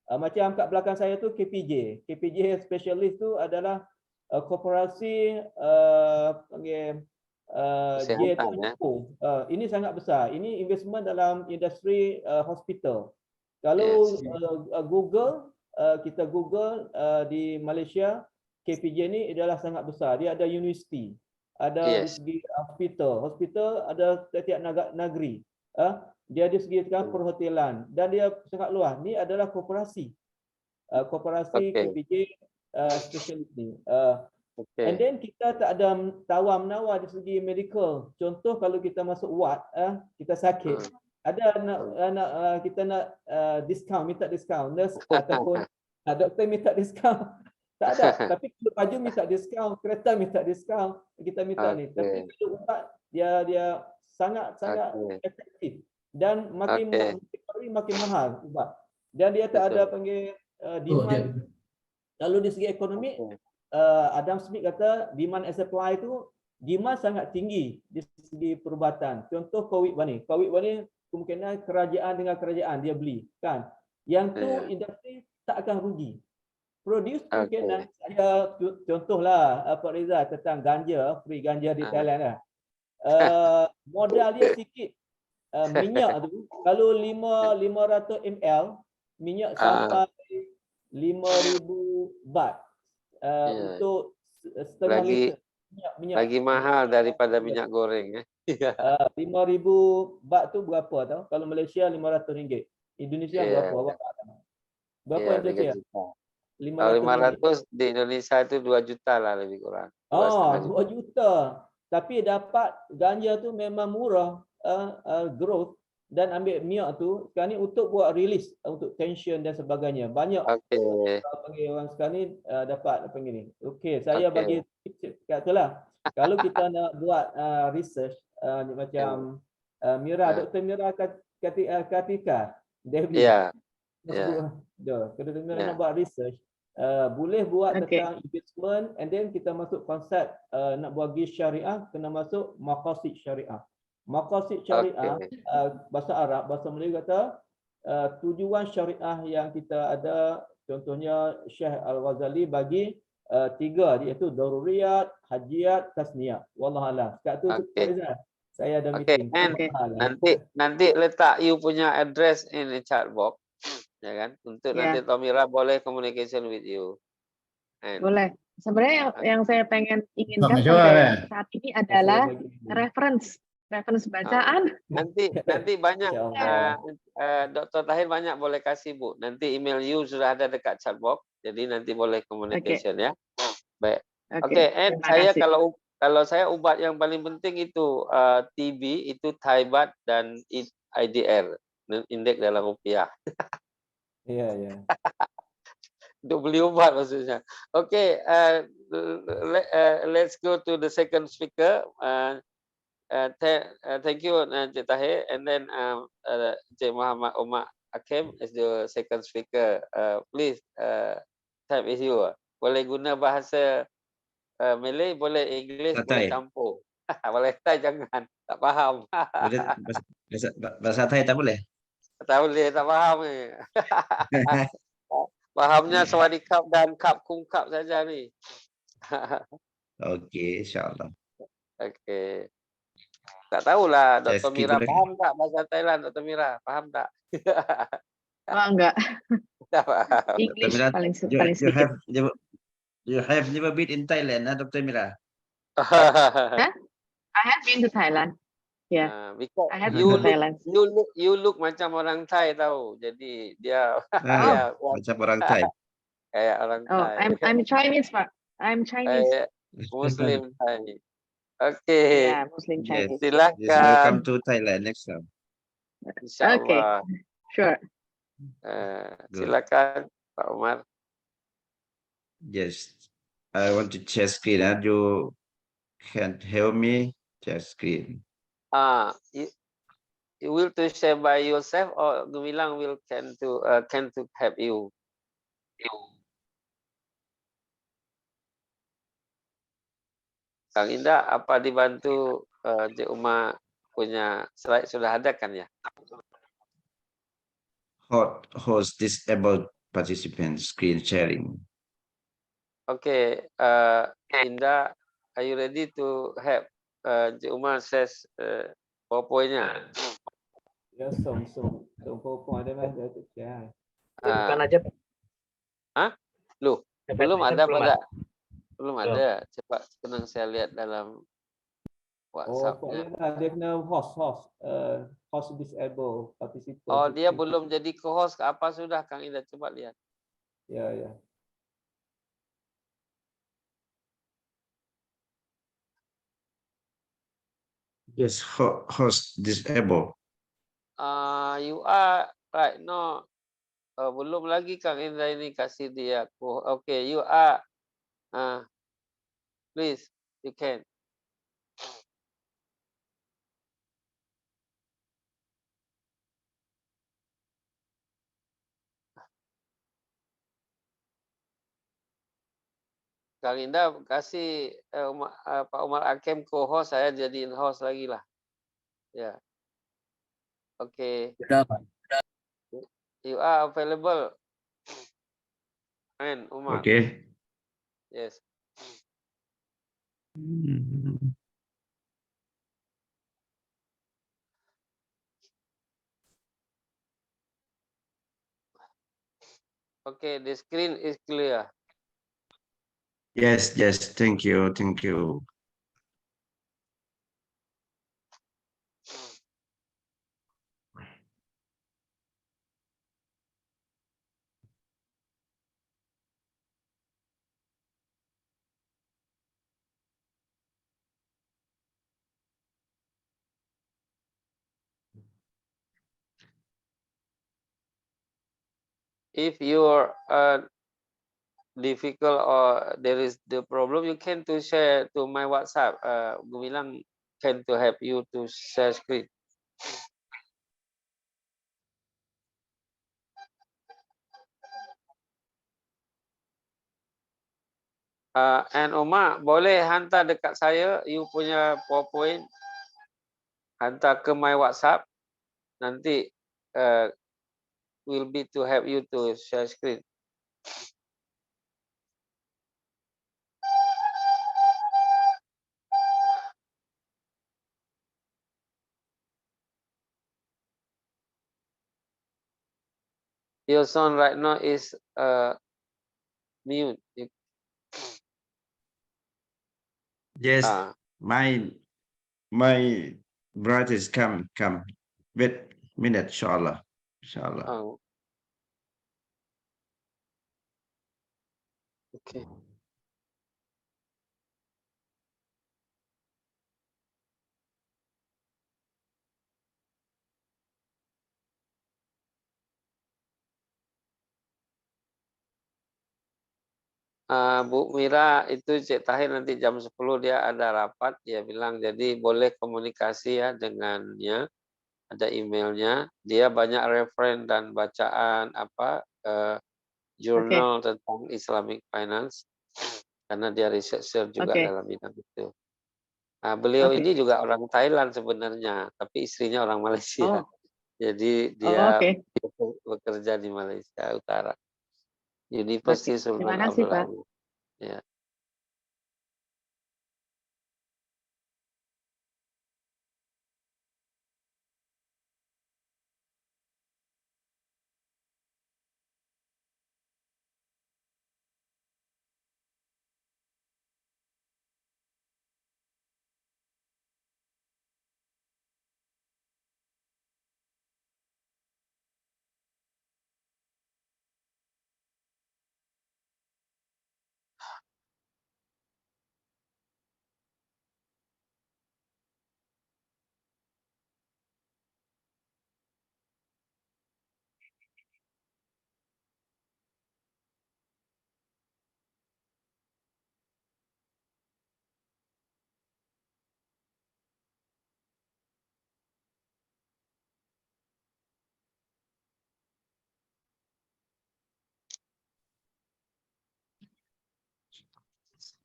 macam kat belakang saya tu KPJ specialist tu adalah koperasi panggil dia tu ini sangat besar. Ini investment dalam industri hospital. Kalau Google, kita Google di Malaysia, KPJ ni adalah sangat besar. Dia ada universiti. ada di Yes. segi hospital. Hospital ada setiap negeri. Dia di segi perhotelan dan dia sangat luas. Ni adalah koperasi. Koperasi Okay. KPJ specialist ni. And Okay. then kita tak ada tawar menawar di segi medical. Contoh kalau kita masuk ward, kita sakit, ada kita nak diskaun, minta diskaun, nurse ataupun doktor minta diskaun. Tak ada. Tapi kalau baju minta diskaun, kereta minta diskaun, kita minta ni. Tapi Okay. kalau ubat dia sangat Okay. efektif dan makin Okay. makin mahal ubat. Dan dia tak ada Betul. panggil demand. Lalu di segi ekonomi, Okay. Adam Smith kata demand and supply itu demand sangat tinggi di segi perubatan. Contoh COVID ni kemungkinan kerajaan dengan kerajaan dia beli kan. Yang tu industri tak akan rugi. Produce kemungkinan saya contohlah Pak Reza tentang ganja, free ganja di Thailand lah. Modal dia sikit. Minyak tu kalau 500 ml minyak sampai 5,000 baht untuk setengah liter minyak. Lagi mahal daripada minyak goreng. 5,000 baht tu berapa tahu? Kalau Malaysia RM500. Indonesia berapa? Berapa Indonesia? 3 juta. Kalau 500 500 di Indonesia itu 2 juta lah lebih kurang. 2,5 2 juta. Tapi dapat ganja tu memang murah, growth, dan ambil minyak tu sekarang ni untuk buat release untuk tension dan sebagainya. Banyak panggil orang sekarang ni dapat panggil ni. Okey, saya bagi tips kat itulah. Kalau kita nak buat research macam Dr. Mira Kartika, Devi. Kalau dengar nak buat research, boleh buat tentang investment and then kita masuk konsep nak buat GIS syariah, kena masuk maqasid syariah. Maqasid syariah, bahasa Arab, bahasa Melayu kata tujuan syariah yang kita ada, contohnya Syekh Al-Ghazali bagi 3 iaitu daruriyat, hajiat, tasniyat. Wallahualam. Kat tu saya ada meeting. Nanti letak you punya address in the chat box. Ya kan? Untuk nanti Tomira boleh communication with you. Boleh. Sebenarnya yang saya inginkan sampai saat ini adalah reference bacaan. Nanti banyak Dr. Tahir banyak boleh kasih Bu. Nanti email you sudah ada dekat chat box. Jadi nanti boleh communication ya. Baik. Oke, and saya kalau saya ubat yang paling penting itu TB itu Thaibat dan IDR, indeks dalam rupiah. Iya. Untuk beli ubat maksudnya. Okay, let's go to the second speaker. Thank you, Cik Tahir. And then Cik Muhammad Omar Hakim is the second speaker. Please, time is you. Boleh guna bahasa Malay, boleh English, boleh campur. Boleh Thai jangan, tak faham. Bahasa Thai tak boleh? Tak boleh, tak faham. Fahamnya sawadikap dan kap kungkap saja ni. Okey, insya-Allah. Okey. Tak tahulah Dr. Mira faham tak bahasa Thailand, Dr. Mira? Faham tak? Enggak. Tak faham. English paling sedikit. You have never been in Thailand, Dr. Mira? Huh? I have been to Thailand. Yeah. Because I have been to Thailand. You look macam orang Thai tahu. Jadi dia macam orang Thai. Kayak orang Thai. I'm Chinese, Pak. I'm Chinese. Muslim Thai. Okay. Yeah, Muslim Chinese. Silakan. Yes, welcome to Thailand next time. InsyaAllah. Okay. Sure. Silakan Pak Umar. Yes, I want to share screen. You can help me share screen. You will to share by yourself or Gumilang will can to help you. Kang Indah, apa dibantu Cik Umar punya slide sudah ada kan ya? Host disabled participant screen sharing. Okay, Indah, are you ready to help Cik Umar says PowerPoint-nya? Ya, PowerPoint ada mas, ya. Bukan aja. Loh, belum ada pada. Belum ada. Cepat senang saya lihat dalam Oh, WhatsApp-nya. Pak dia kena host disable participant. Oh, dia belum jadi co-host. Apa sudah Kang Indah? Coba lihat. Ya, ya. Yes, host disable. You are right now. Belum lagi Kang Indra ini kasih dia. Okay, you are. Please, you can. Kang Indah kasih Pak Umar Hakim co-host, saya jadiin host lagi lah. Ya. Oke. Sudah, Pak. You are available. And Umar. Okay. Yes. Okay, the screen is clear. Yes, yes. Thank you. Thank you. If you're difficult or there is the problem, you can to share to my WhatsApp. Gumilang can to help you to share screen. And Omar, boleh hantar dekat saya you punya PowerPoint, hantar ke my WhatsApp. Nanti will be to help you to share screen. Your sound right now is mute. Yes, Ah. my brother is come. Wait minute, inshallah. Inshallah. Oh. Okay. Bu Mira itu Cik Tahir nanti jam 10 dia ada rapat, dia bilang jadi boleh komunikasi ya dengannya, ada emailnya, dia banyak referen dan bacaan jurnal tentang Islamic Finance karena dia researcher juga dalam bidang itu. Beliau ini juga orang Thailand sebenarnya, tapi istrinya orang Malaysia. Jadi dia bekerja di Malaysia Utara. University Sultan Abdul Aziz. Ya.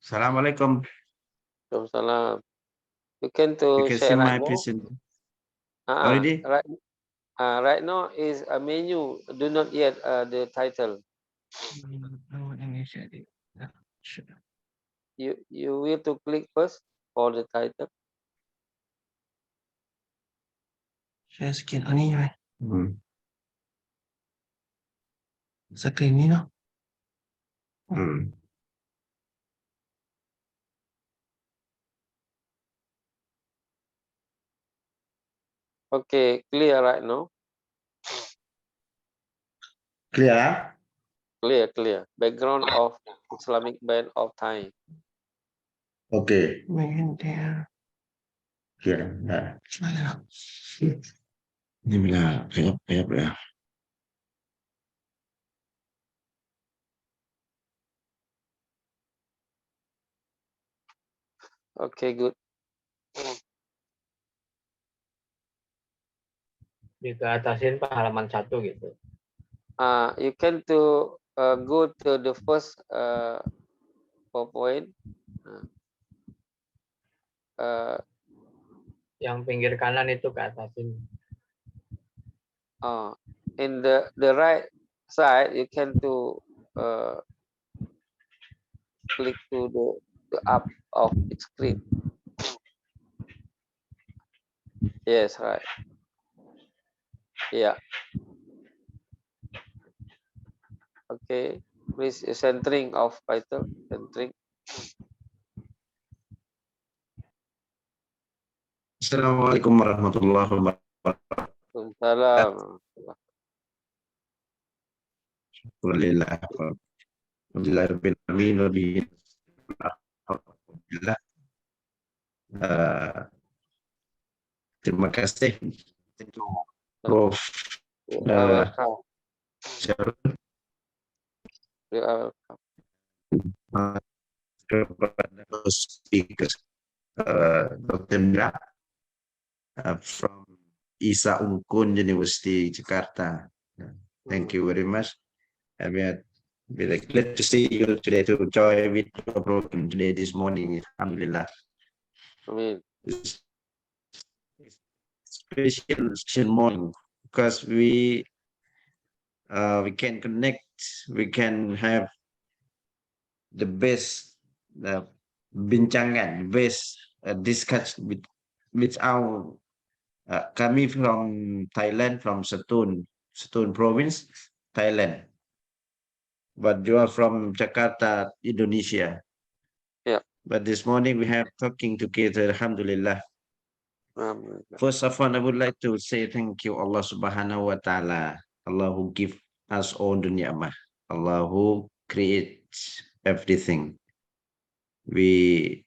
Assalamualaikum. Waalaikumsalam. You can to You can see share my right now. present already. Right now is a menu. Do not yet the title. You will to click first for the title. Share screen ini ya. Screen ini no. Hmm. Okay, clear right now? Clear? Clear. Background of Islamic Bank of Thai. Okay. Mình theo Clear. này nào. Nhưng là phải up. Okay, good. Juga atasin Pak halaman 1 gitu. You can go to the first PowerPoint. Yang pinggir kanan itu ke atasin. In the right side, you can click to the up of the screen. Yes, right. Yeah. Okay. Please centering of title. Centering. Assalamualaikum warahmatullahi wabarakatuh. Salam. Alhamdulillah. Alhamdulillah rabbil alamin wa bihi alhamdulillah. Terima kasih untuk Prof. You are welcome. Syarul You are welcome. kepada speakers Dr. Mira from Isa Ungkun University Jakarta. Thank you very much. And we are very glad to see you today to join with your program today this morning. Alhamdulillah. Amin. It's special morning because we can connect, we can have the best bincangan, best discussion with our kami from Thailand, from Satun province, Thailand. But you are from Jakarta, Indonesia. Yeah. But this morning we have talking together, alhamdulillah. First of all, I would like to say thank you Allah subhanahu wa ta'ala. Allah who give us all the ni'mah. Allah who creates everything. We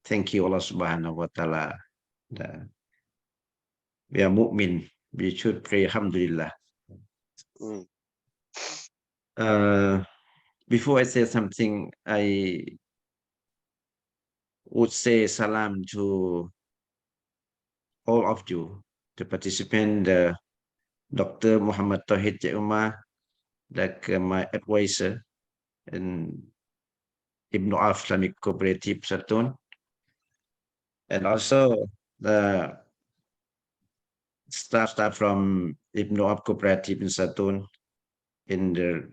thank you Allah subhanahu wa ta'ala. We are mu'min. We should pray alhamdulillah. Before I say something, I would say salam to all of you, the participant, Dr. Muhammad Tauhid Umar, like my advisor, and Ibn Auf Islamic Cooperative Satun, and also the staff from Ibn Auf Cooperative in Satun in the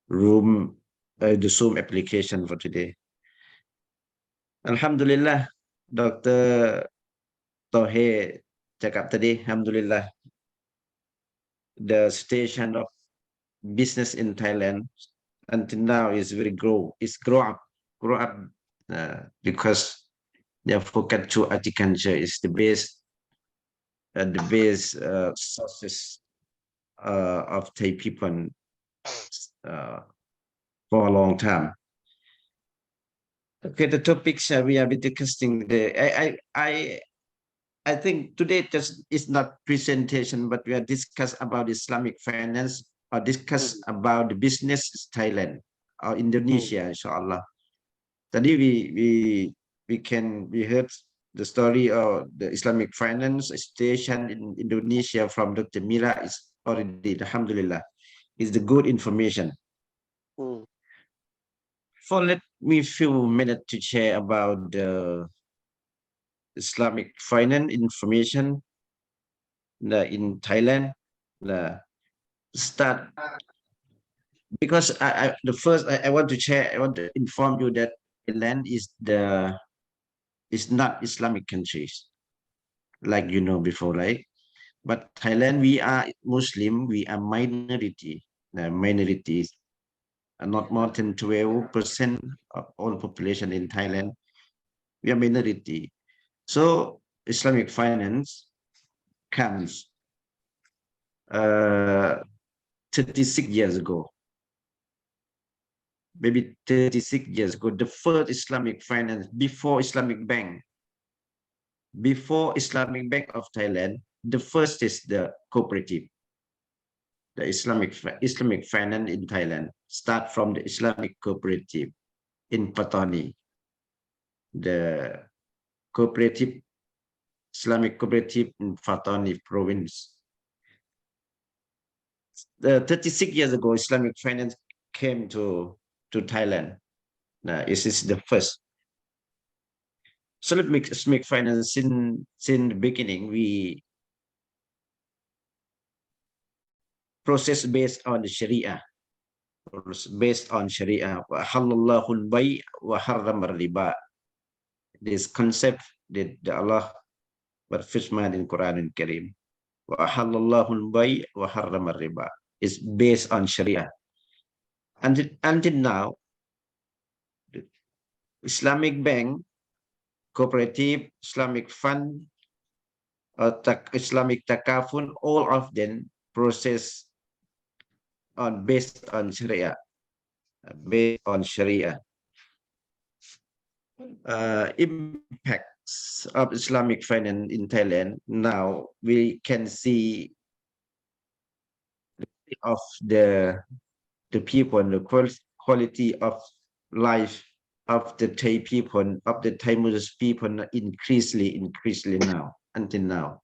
room, the Zoom application for today. Alhamdulillah, Dr. Tauhid cakap tadi, alhamdulillah, the situation of business in Thailand until now is very grow up because their focus to agriculture is the base sources of Thai people for a long time. Okay, the topics we are discussing today. I think today just is not presentation, but we are discuss about Islamic finance or discuss about the business Thailand or Indonesia, inshallah. Tadi we heard the story of the Islamic finance situation in Indonesia from Dr. Mira is already, alhamdulillah, is the good information. For let me few minutes to share about the Islamic finance information in Thailand. Start because I want to share. I want to inform you that Thailand is not Islamic countries, like you know before, right? But Thailand, we are Muslim. We are minority. Minorities are not more than 12% of all population in Thailand. We are minority. So Islamic finance comes 36 years ago. Maybe 36 years ago, the first Islamic finance before Islamic Bank. Before Islamic Bank of Thailand, the first is the cooperative. The Islamic finance in Thailand start from the Islamic cooperative in Patani. The cooperative, Islamic cooperative in Patani province. 36 years ago, Islamic finance came to Thailand. This is the first. Islamic finance since the beginning, we process based on the Sharia. Based on Sharia. وَحَلَّ الْبَيْعَ وَحَرَّمَ الرِّبَا. This concept that Allah berfirman in Quran and Karim. وَحَلَّ الْبَيْعَ وَحَرَّمَ الرِّبَا. Is based on Sharia. Until now, the Islamic Bank, cooperative, Islamic fund, Islamic takaful, all of them process based on Sharia. Based on Sharia. Impacts of Islamic finance in Thailand. Now we can see of the people, the quality of life of the Thai people, of the Thai Muslim people increasingly now, until now.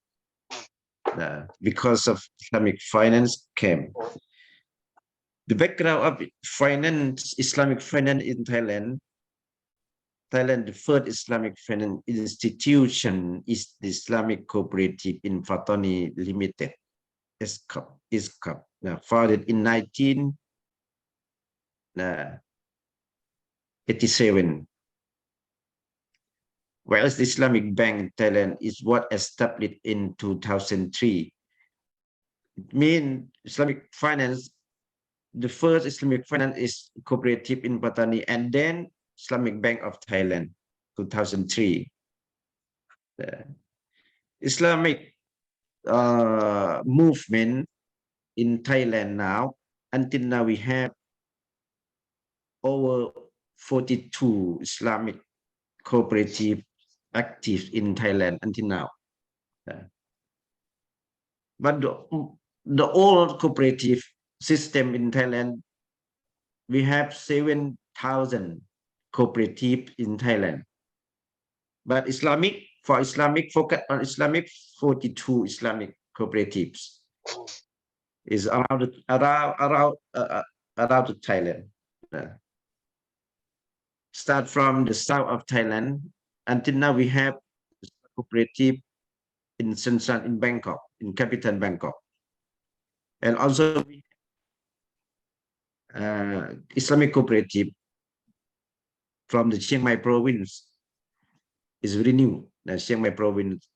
Because of Islamic finance came. The background of finance, Islamic finance in Thailand, the first Islamic finance institution is the Islamic Cooperative in Patani Limited, ISCOP, founded in 1987. Whereas the Islamic Bank in Thailand is what established in 2003. It means Islamic finance, the first Islamic finance is cooperative in Patani, and then Islamic Bank of Thailand, 2003. The Islamic movement in Thailand now, until now we have over 42 Islamic cooperative active in Thailand until now. But the old cooperative system in Thailand, we have 7,000 cooperative in Thailand. But focus on Islamic, 42 Islamic cooperatives is around Thailand. Start from the south of Thailand until now we have cooperative in Senshan, in Bangkok, in capital Bangkok, and also Islamic cooperative from the Chiang Mai province is very new. The Chiang Mai province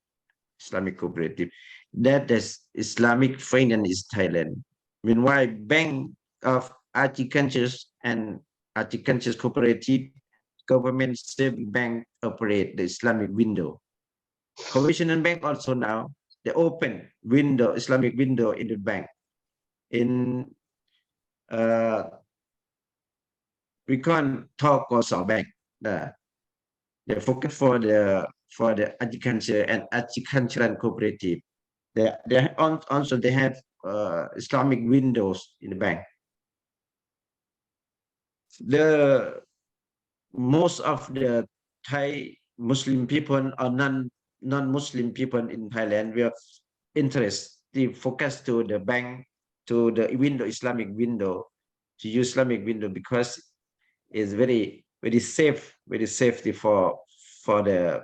Islamic cooperative, that is Islamic finance is Thailand. Meanwhile, Bank of Agriculture and Agriculture Cooperative, government saving bank operate the Islamic window. Conventional bank also now they open window, Islamic window in the bank. In we can't talk also bank. They focus for the agriculture and agricultural cooperative. They also they have Islamic windows in the bank. Most of the Thai Muslim people or non-Muslim people in Thailand we have interest to focus to the bank, to the window, Islamic window, to use Islamic window because it's very safe, very safety for the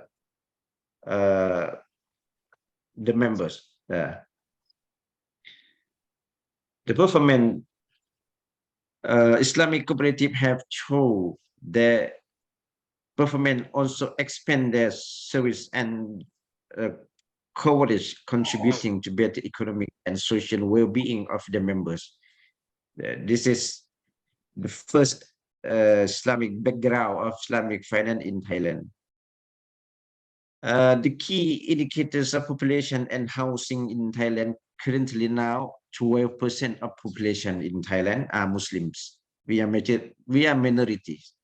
members. The government Islamic cooperative have shown the government also expand their service and coverage, contributing to better economic and social well-being of the members. This is the first Islamic background of Islamic finance in Thailand. The key indicators of population and housing in Thailand currently now 12% of population in Thailand are Muslims. We are minorities.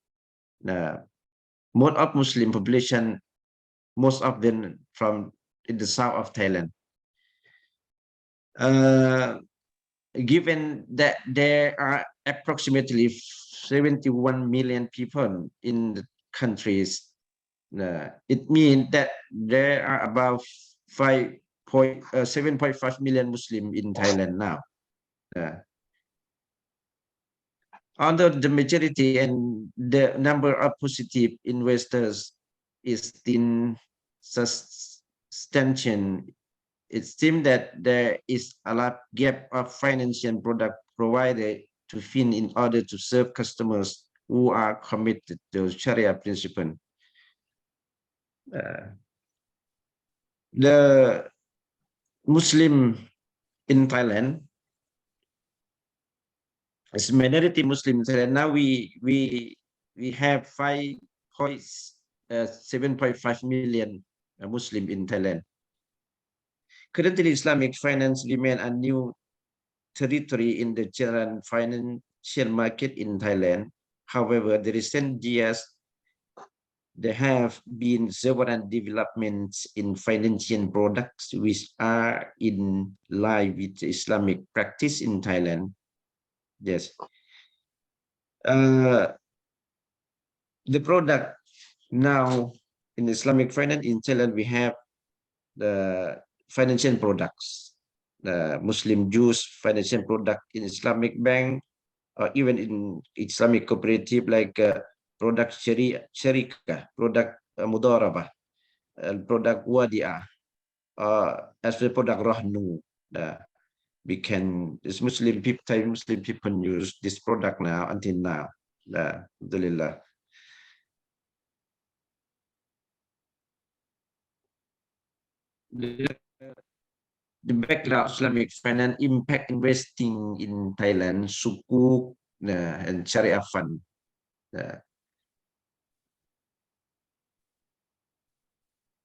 Most of Muslim population, most of them from in the south of Thailand. Given that there are approximately 71 million people in the countries, it means that there are about 7.5 million Muslim in Thailand now. Although the majority and the number of positive investors is in substantial, it seems that there is a large gap of financial product provided to fill in order to serve customers who are committed to Sharia principle. The Muslim in Thailand, as minority Muslim in Thailand, now we have 7.5 million Muslim in Thailand. Currently, Islamic finance remain a new territory in the general financial market in Thailand. However, the recent years, there have been several developments in financial products which are in line with Islamic practice in Thailand. Yes. The product now in Islamic finance in Thailand, we have the financial products. The Muslim use financial product in Islamic bank or even in Islamic cooperative like product syarikah, product mudarabah, product wadi'ah, as well product rahnu. We can, this Muslim people, Thai Muslim people use this product now until now. Alhamdulillah. The background Islamic finance impact investing in Thailand, Sukuk and Sharia fund.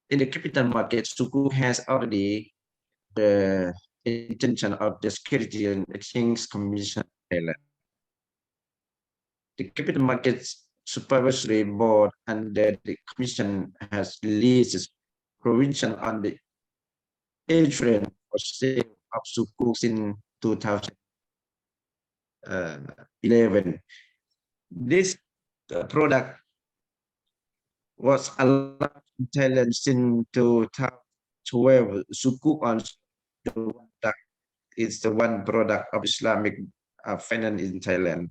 In the capital market, Sukuk has already the intention of the Security and Exchange Commission of Thailand. The capital markets supervisory board under the commission has released provision on the issuance for sale of Sukuk in 2011. This product was allowed in Thailand since 2012. Sukuk is the one product of Islamic finance in Thailand.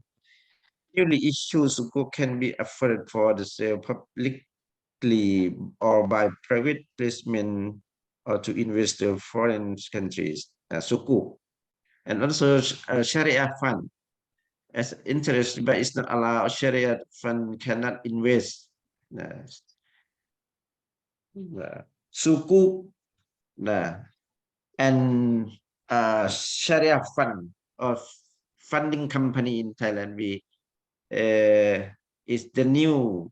Newly issued Sukuk can be offered for the sale publicly or by private placement or to invest in foreign countries. Sukuk, and also Sharia fund. As interest but is not allowed, Sharia fund cannot invest. Sukuk and Sharia fund or funding company in Thailand, we is the new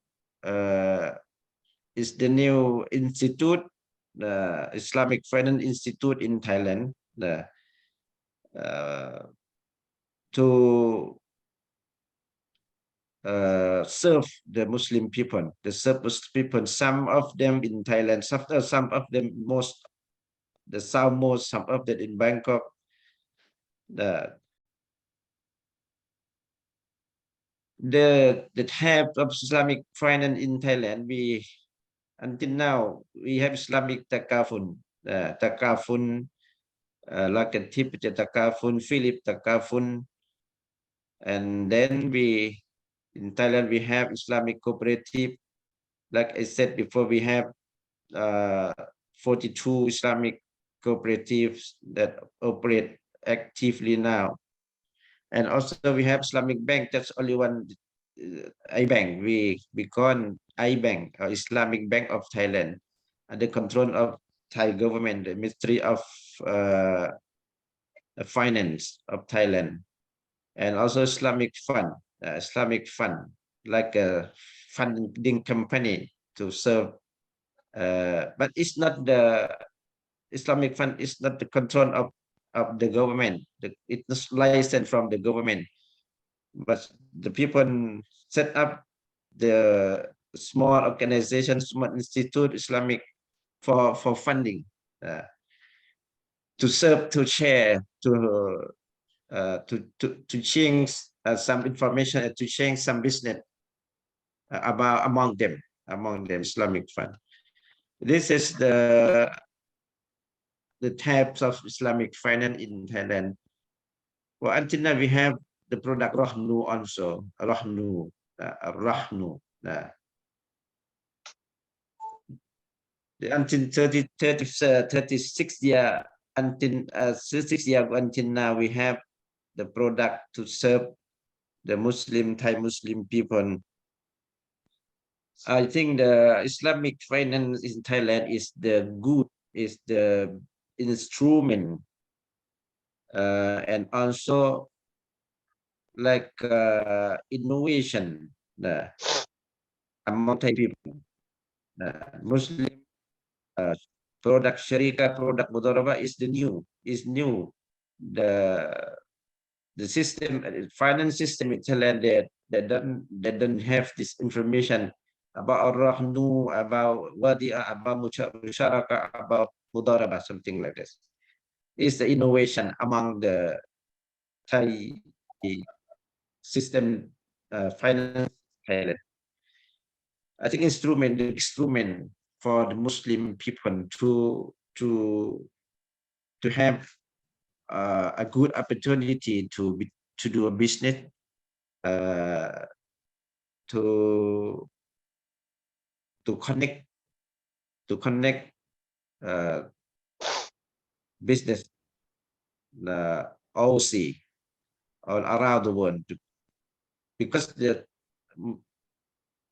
institute, the Islamic Finance Institute in Thailand, to serve the Muslim people. The serve people, some of them in Thailand, some of them most, the southmost, some of them in Bangkok. The type of Islamic finance in Thailand, we until now we have Islamic Takaful, Takaful, Lakatip Takaful, Philip Takaful, and then we in Thailand we have Islamic cooperative. Like I said before, we have 42 Islamic cooperatives that operate actively now. And also we have Islamic Bank. That's only one iBank. We call iBank or Islamic Bank of Thailand, under control of Thai government, the Ministry of Finance of Thailand, and also Islamic Fund, like a funding company to serve But it's not the Islamic fund is not the control of the government. It's licensed from the government, but the people set up the small organization, small institute Islamic for funding, to serve, to share, to change some information and to change some business about among them Islamic fund. This is the types of Islamic finance in Thailand. Well, until now we have the product Rahnu also. Rahnu. Until 36 year, until 36 year until now, we have the product to serve the Thai Muslim people. I think the Islamic finance in Thailand is the instrument, and also like innovation among Thai people. Muslim product Sharika, product Mudharaba is new. The system, finance system in Thailand, that don't have this information about Rahnu, about Wadi'ah, about Musharaka, about Mudharaba, something like this. Is the innovation among the Thai system, finance Thailand. I think instrument for the Muslim people to have a good opportunity to do a business, to connect business all around the world, because the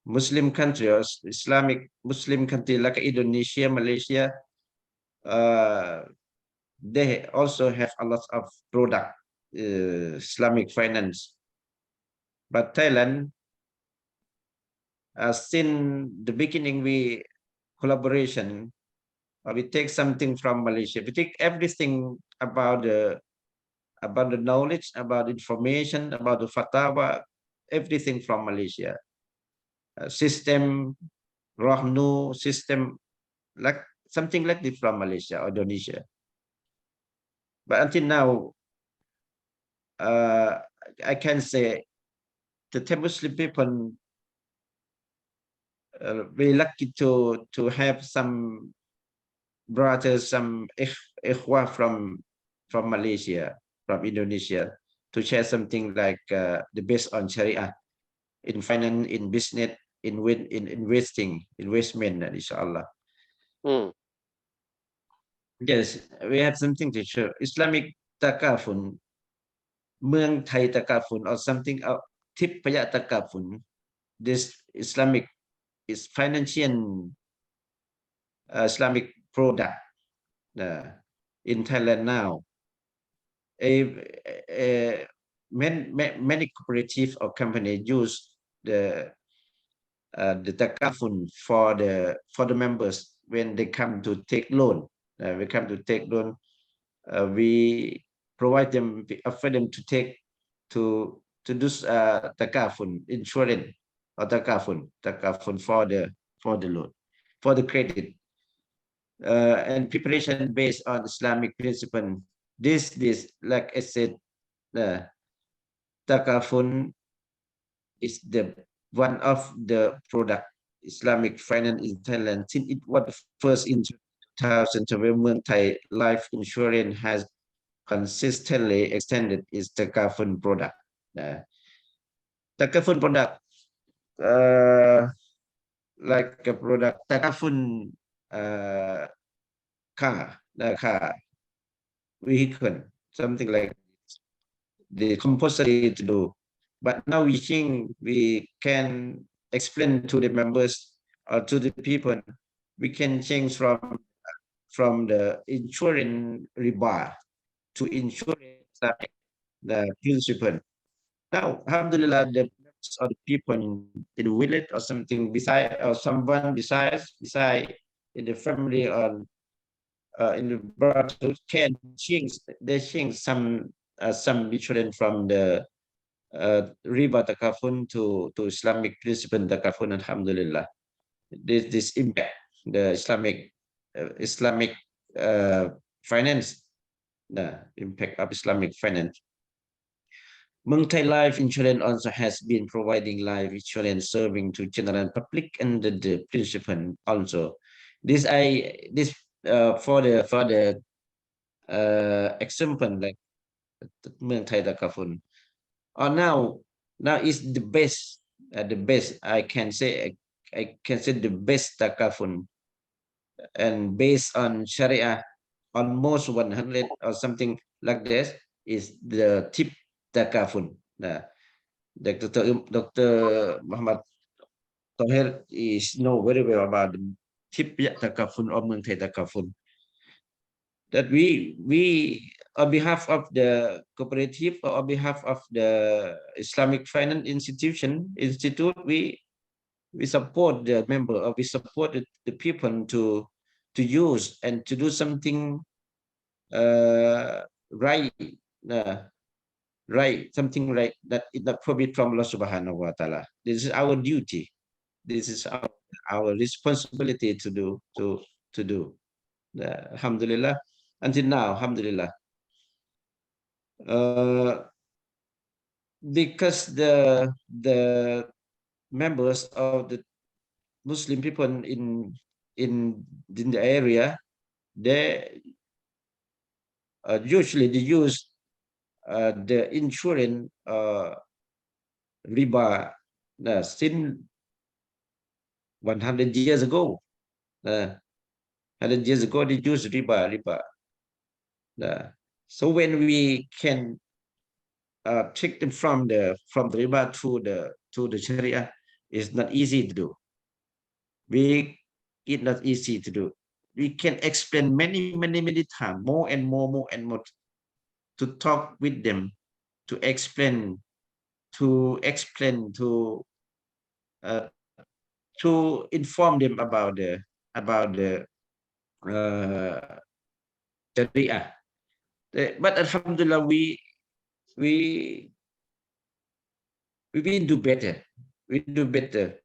Muslim country or Islamic Muslim country like Indonesia, Malaysia, they also have a lot of product Islamic finance. But Thailand, since the beginning, we collaboration. We take something from Malaysia. We take everything about the knowledge, about information, about the fatwa, everything from Malaysia. System, Rahnu system, like something like this from Malaysia or Indonesia. But until now, I can say the Thai Muslim people very lucky to have some brothers, some ikhwah from Malaysia, from Indonesia, to share something like the based on Sharia in finance, in business, in investment, inshallah. Yes, we have something to show. Islamic Takaful, Muang Thai Takaful, or something, Tip Paya Takaful. This Islamic is financial Islamic product in Thailand now. Many cooperative or company use the Takaful for the members when they come to take loan. We provide them, we offer them to take to do Takaful insurance or Takaful for the loan, for the credit, and preparation based on Islamic principle. This like I said, Takaful is the one of the product Islamic finance in Thailand, since it was first in 2012. Muang Thai Life Insurance has consistently extended its Takaful product. Takaful product, like a product Takaful car vehicle, something like the compulsory to do. But now we think we can explain to the members or to the people, we can change from the insurance riba to insurance the principle. Now, alhamdulillah, the people in the village or something beside, or someone beside in the family or in the brotherhood can change. They change some children from the riba takafun to Islamic principle takafun. Alhamdulillah, this impact the Islamic finance, the impact of Islamic finance. Muang Thai Life Insurance also has been providing life insurance serving to general public under the principle also. This for the example like Muang Thai Takafun. Now is the best I can say the best Takafun, and based on Sharia almost 100 or something like this is the tip Takafun. Nah, Dr. Muhammad Toher is know very well about the tip Takafun or Muang Thai Takafun. That we on behalf of the cooperative or on behalf of the Islamic Finance Institute, we support the member or we support the people to use and to do something right, something right that is not forbid from Allah Subhanahu wa Taala. This is our duty. This is our responsibility to do. Alhamdulillah. Until now, alhamdulillah. Because the members of the Muslim people in the area, they usually they use the insurance riba since 100 years ago. 100 years ago, they used riba. So when we can take them from the riba to the Sharia, it's not easy to do. It's not easy to do. We can explain many times, more and more to talk with them, to explain, to inform them about the Sharia. But alhamdulillah, we do better. We do better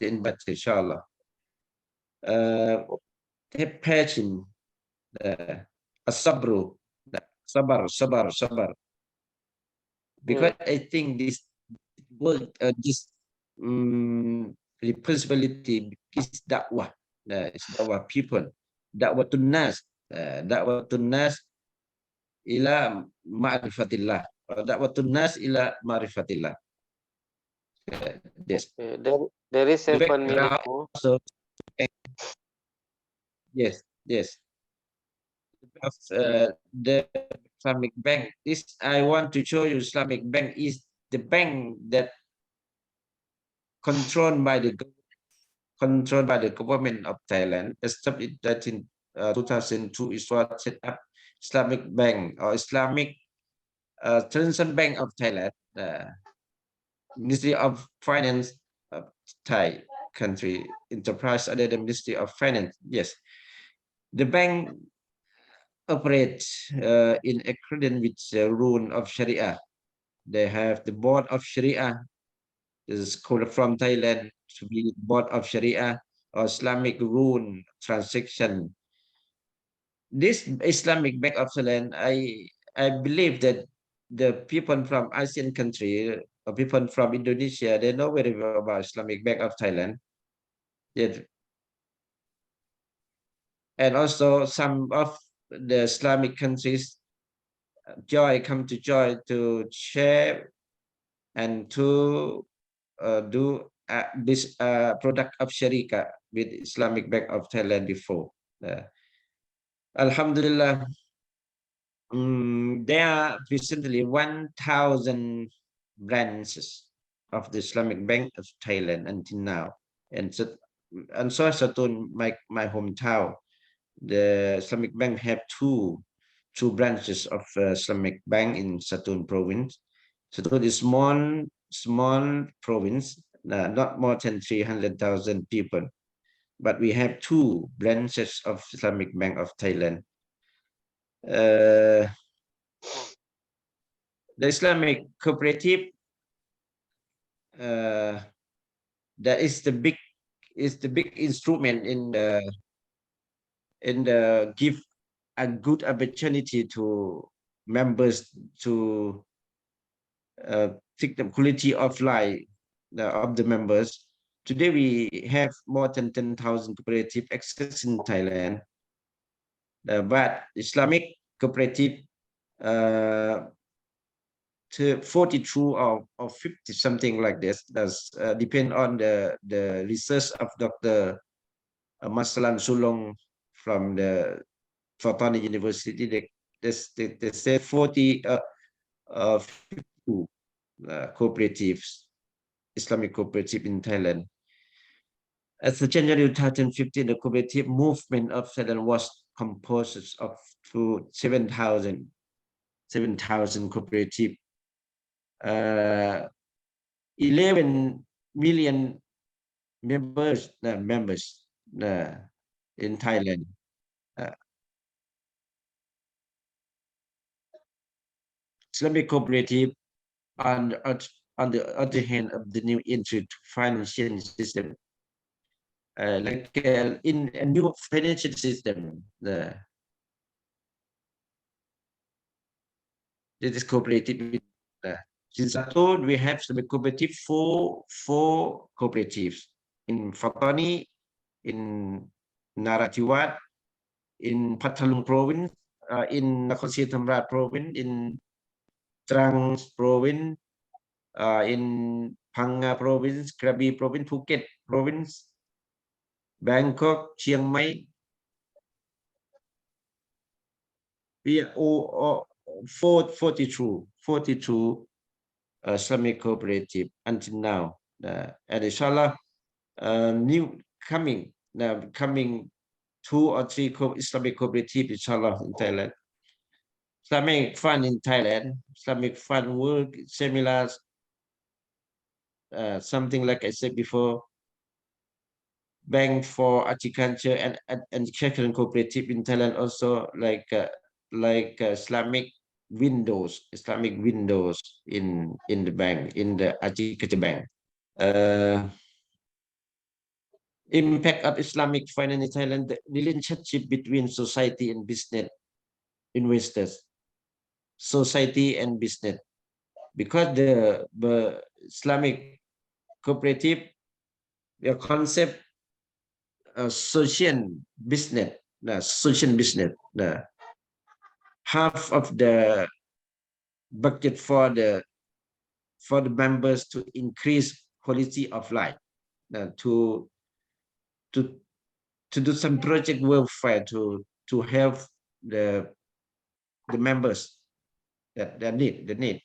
and better, inshallah. Have passion, sabr. Because I think this work, this responsibility is dakwah. It's dakwah people, dakwah to nas ila ma'rifatillah, da'watun nas ila ma'rifatillah. Yes. There is a minute. Also, yes. The Islamic Bank. This I want to show you. Islamic Bank is the bank that controlled by the government of Thailand. Established that in 2002, it was set up Islamic Bank or Islamic Transition Bank of Thailand. Ministry of Finance of Thai country enterprise under the Ministry of Finance. Yes, the bank operates in accordance with the rule of Sharia. They have the board of Sharia. This is called from Thailand to be board of Sharia or Islamic rule transaction. This Islamic Bank of Thailand, I believe that the people from Asian country or people from Indonesia, they know very well about Islamic Bank of Thailand. Yes. And also some of the Islamic countries come to join to share and to do this product of Sharika with Islamic Bank of Thailand before. Alhamdulillah, there are recently 1,000 branches of the Islamic Bank of Thailand until now. And so Satun, my hometown, the Islamic Bank have two branches of Islamic Bank in Satun province. Satun is small province, not more than 300,000 people. but we have 2 branches of Islamic Bank of Thailand. The Islamic cooperative, that is the big instrument in the give a good opportunity to members to take the quality of life of the members. Today we have more than 10,000 cooperative access in Thailand, but Islamic cooperative to 42 or 50 something like this. Does depend on the research of Dr. Maslan Sulong from the Fortani University. They say 52 cooperatives, Islamic cooperative in Thailand. As of January 2015, the cooperative movement of Thailand was composed of 7,000 cooperative. 11 million members in Thailand. Islamic cooperative on the other hand of the new entry financial system, like in a new financial system, this is cooperative. Since I told, we have some cooperative four cooperatives in Fatani, in Narathiwat, in Pathalung province, in Nakhon Si Thammarat province, in Trang province, in Phang province, Krabi province, Phuket province, Bangkok, Chiang Mai. We are all 42 Islamic cooperative until now. And inshallah, new coming 2 or 3 Islamic cooperative inshallah in Thailand. Islamic fund in Thailand, Islamic fund work similar, something like I said before, bank for agriculture and education cooperative in Thailand also like Islamic windows in the bank, in the agriculture bank. Impact of Islamic finance in Thailand, the relationship between society and business investors, society and business, because the Islamic cooperative, the concept social business, half of the budget for the members to increase quality of life, to do some project welfare to help the members that need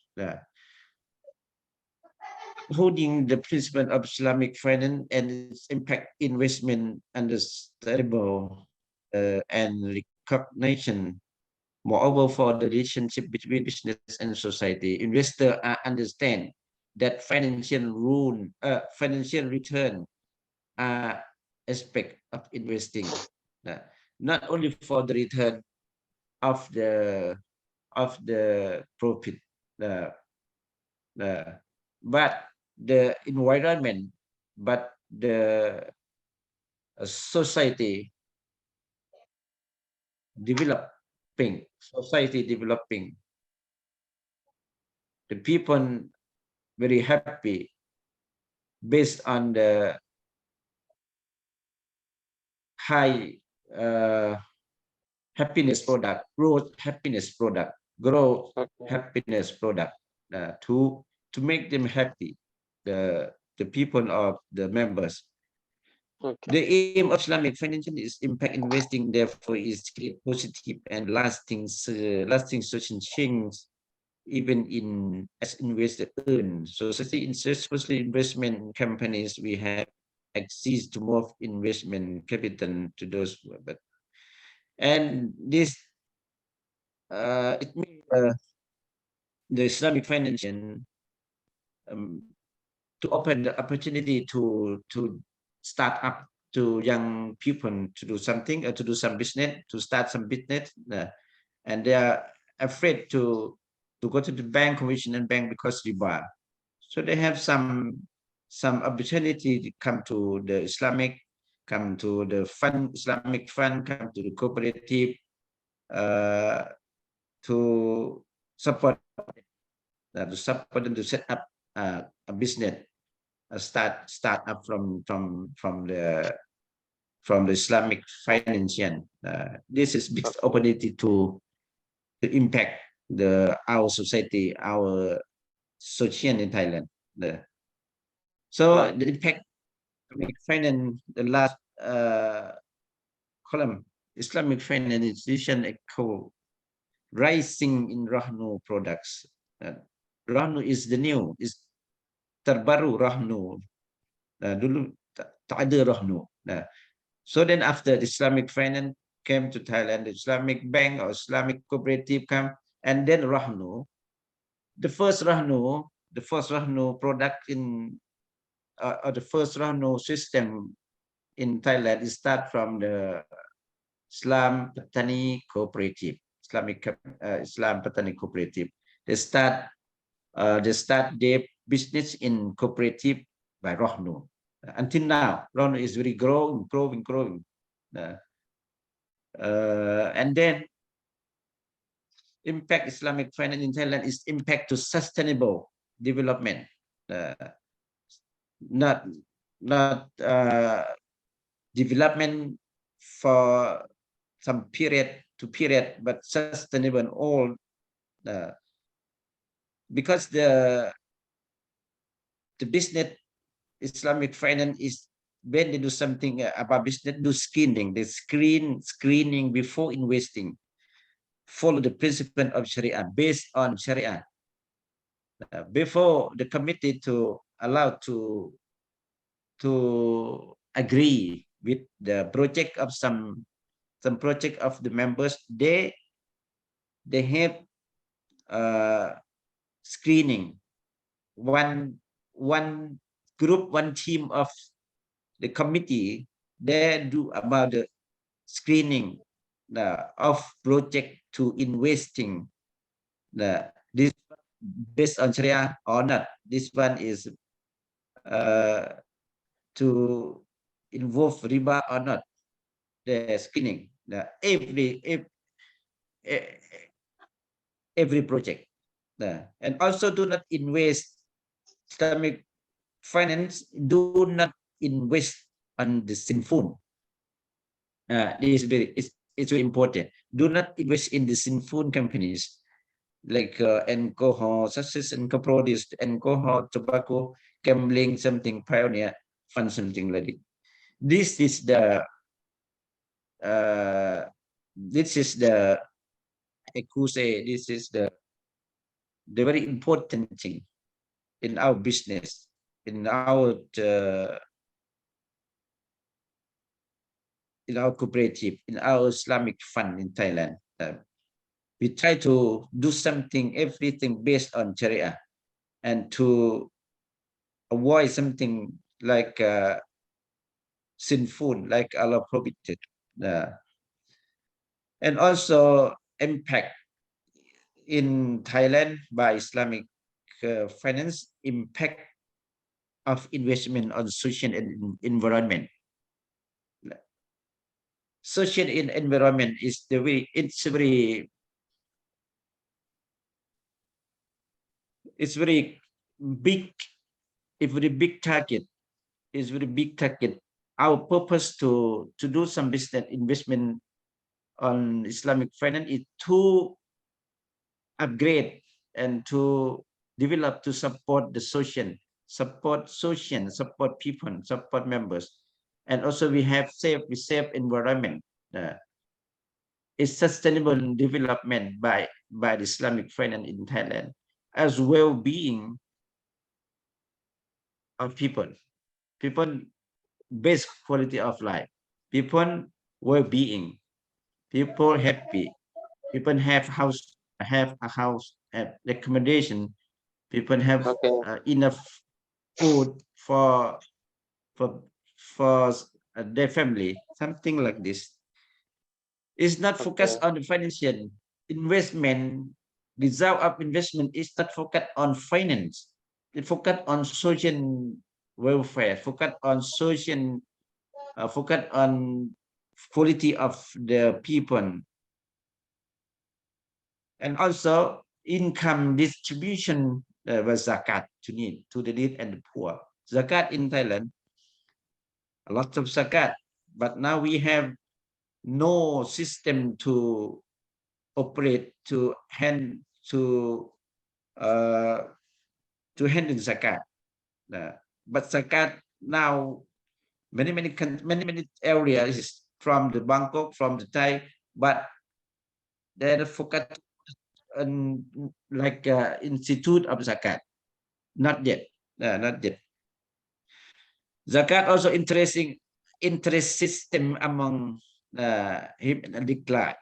holding the principle of Islamic finance and its impact investment understandable and recognition. Moreover, for the relationship between business and society, investors understand that financial return are aspect of investing, not only for the return of the profit, but the environment, but the society developing, the people very happy based on the high happiness product, growth happiness product, to make them happy, the people of the members. Okay. The aim of Islamic financial is impact investing, therefore, is create positive and lasting social change, even in as investor earn. So, especially investment companies, we have access to more investment capital to those, and this it means the Islamic financial to open the opportunity to start up to young people to do something or to do some business, to start some business, and they are afraid to go to the bank, conventional bank, because riba. So they have some opportunity to come to the Islamic, come to the fund, Islamic fund, come to the cooperative, to support them to set up a business, start up from the Islamic financial. This is big opportunity to impact our society, our social in Thailand. So the impact Islamic finance, the last column, Islamic finance institution echo rising in Rahnu products. Rahnu is the new, is terbaru Rahnu. Dulu tak ada Rahnu. So then after the Islamic finance came to Thailand, the Islamic bank or Islamic cooperative come, and then Rahnu, the first Rahnu product in or the first Rahnu system in Thailand is start from the Islam Petani Cooperative, Islam Petani Cooperative. They start their business in cooperative by Rahnu. Until now, Rahnu is very growing. And then impact Islamic finance in Thailand is impact to sustainable development, not development for some period to period, but sustainable all. Because the business Islamic finance is when they do something about business, do screening. They screening before investing. Follow the principle of Sharia, based on Sharia. Before the committee to allow to agree with the project of some project of the members, they have screening. One group, one team of the committee, they do about the screening of project to investing. This based on Sharia or not. This one is to involve riba or not. The screening every project, and also do not invest. Islamic finance do not invest on the sinful. This is it's very important. Do not invest in the sinful companies like alcohol, such as alcohol, tobacco, gambling, something pioneer fund, something like it. This is the very important thing in our business, in our cooperative, in our Islamic fund in Thailand. We try to do something, everything based on Sharia, and to avoid something like sinful, like Allah prohibited. And also impact in Thailand by Islamic finance, impact of investment on social and environment. Social and environment is it's very big, a very big target. It's very big target. Our purpose to do some business investment on Islamic finance is to upgrade and to develop, to support the social, support people, support members, and also we have safe environment. It's sustainable development by the Islamic finance in Thailand, as well-being of people best quality of life, people well-being, people happy, people have a house, have accommodation, people have enough food for their family, something like this. It's not focused on the financial investment. Result of investment is not focused on finance. It focused on social welfare, focused on social, focused on quality of the people, and also income distribution was zakat to the need and the poor. Zakat in Thailand, a lot of zakat, but now we have no system to operate to handle zakat. But zakat now many areas from the Bangkok, from the Thai, but they're focused on like institute of zakat. Not yet. Not yet. Zakat also interest system among him and decline.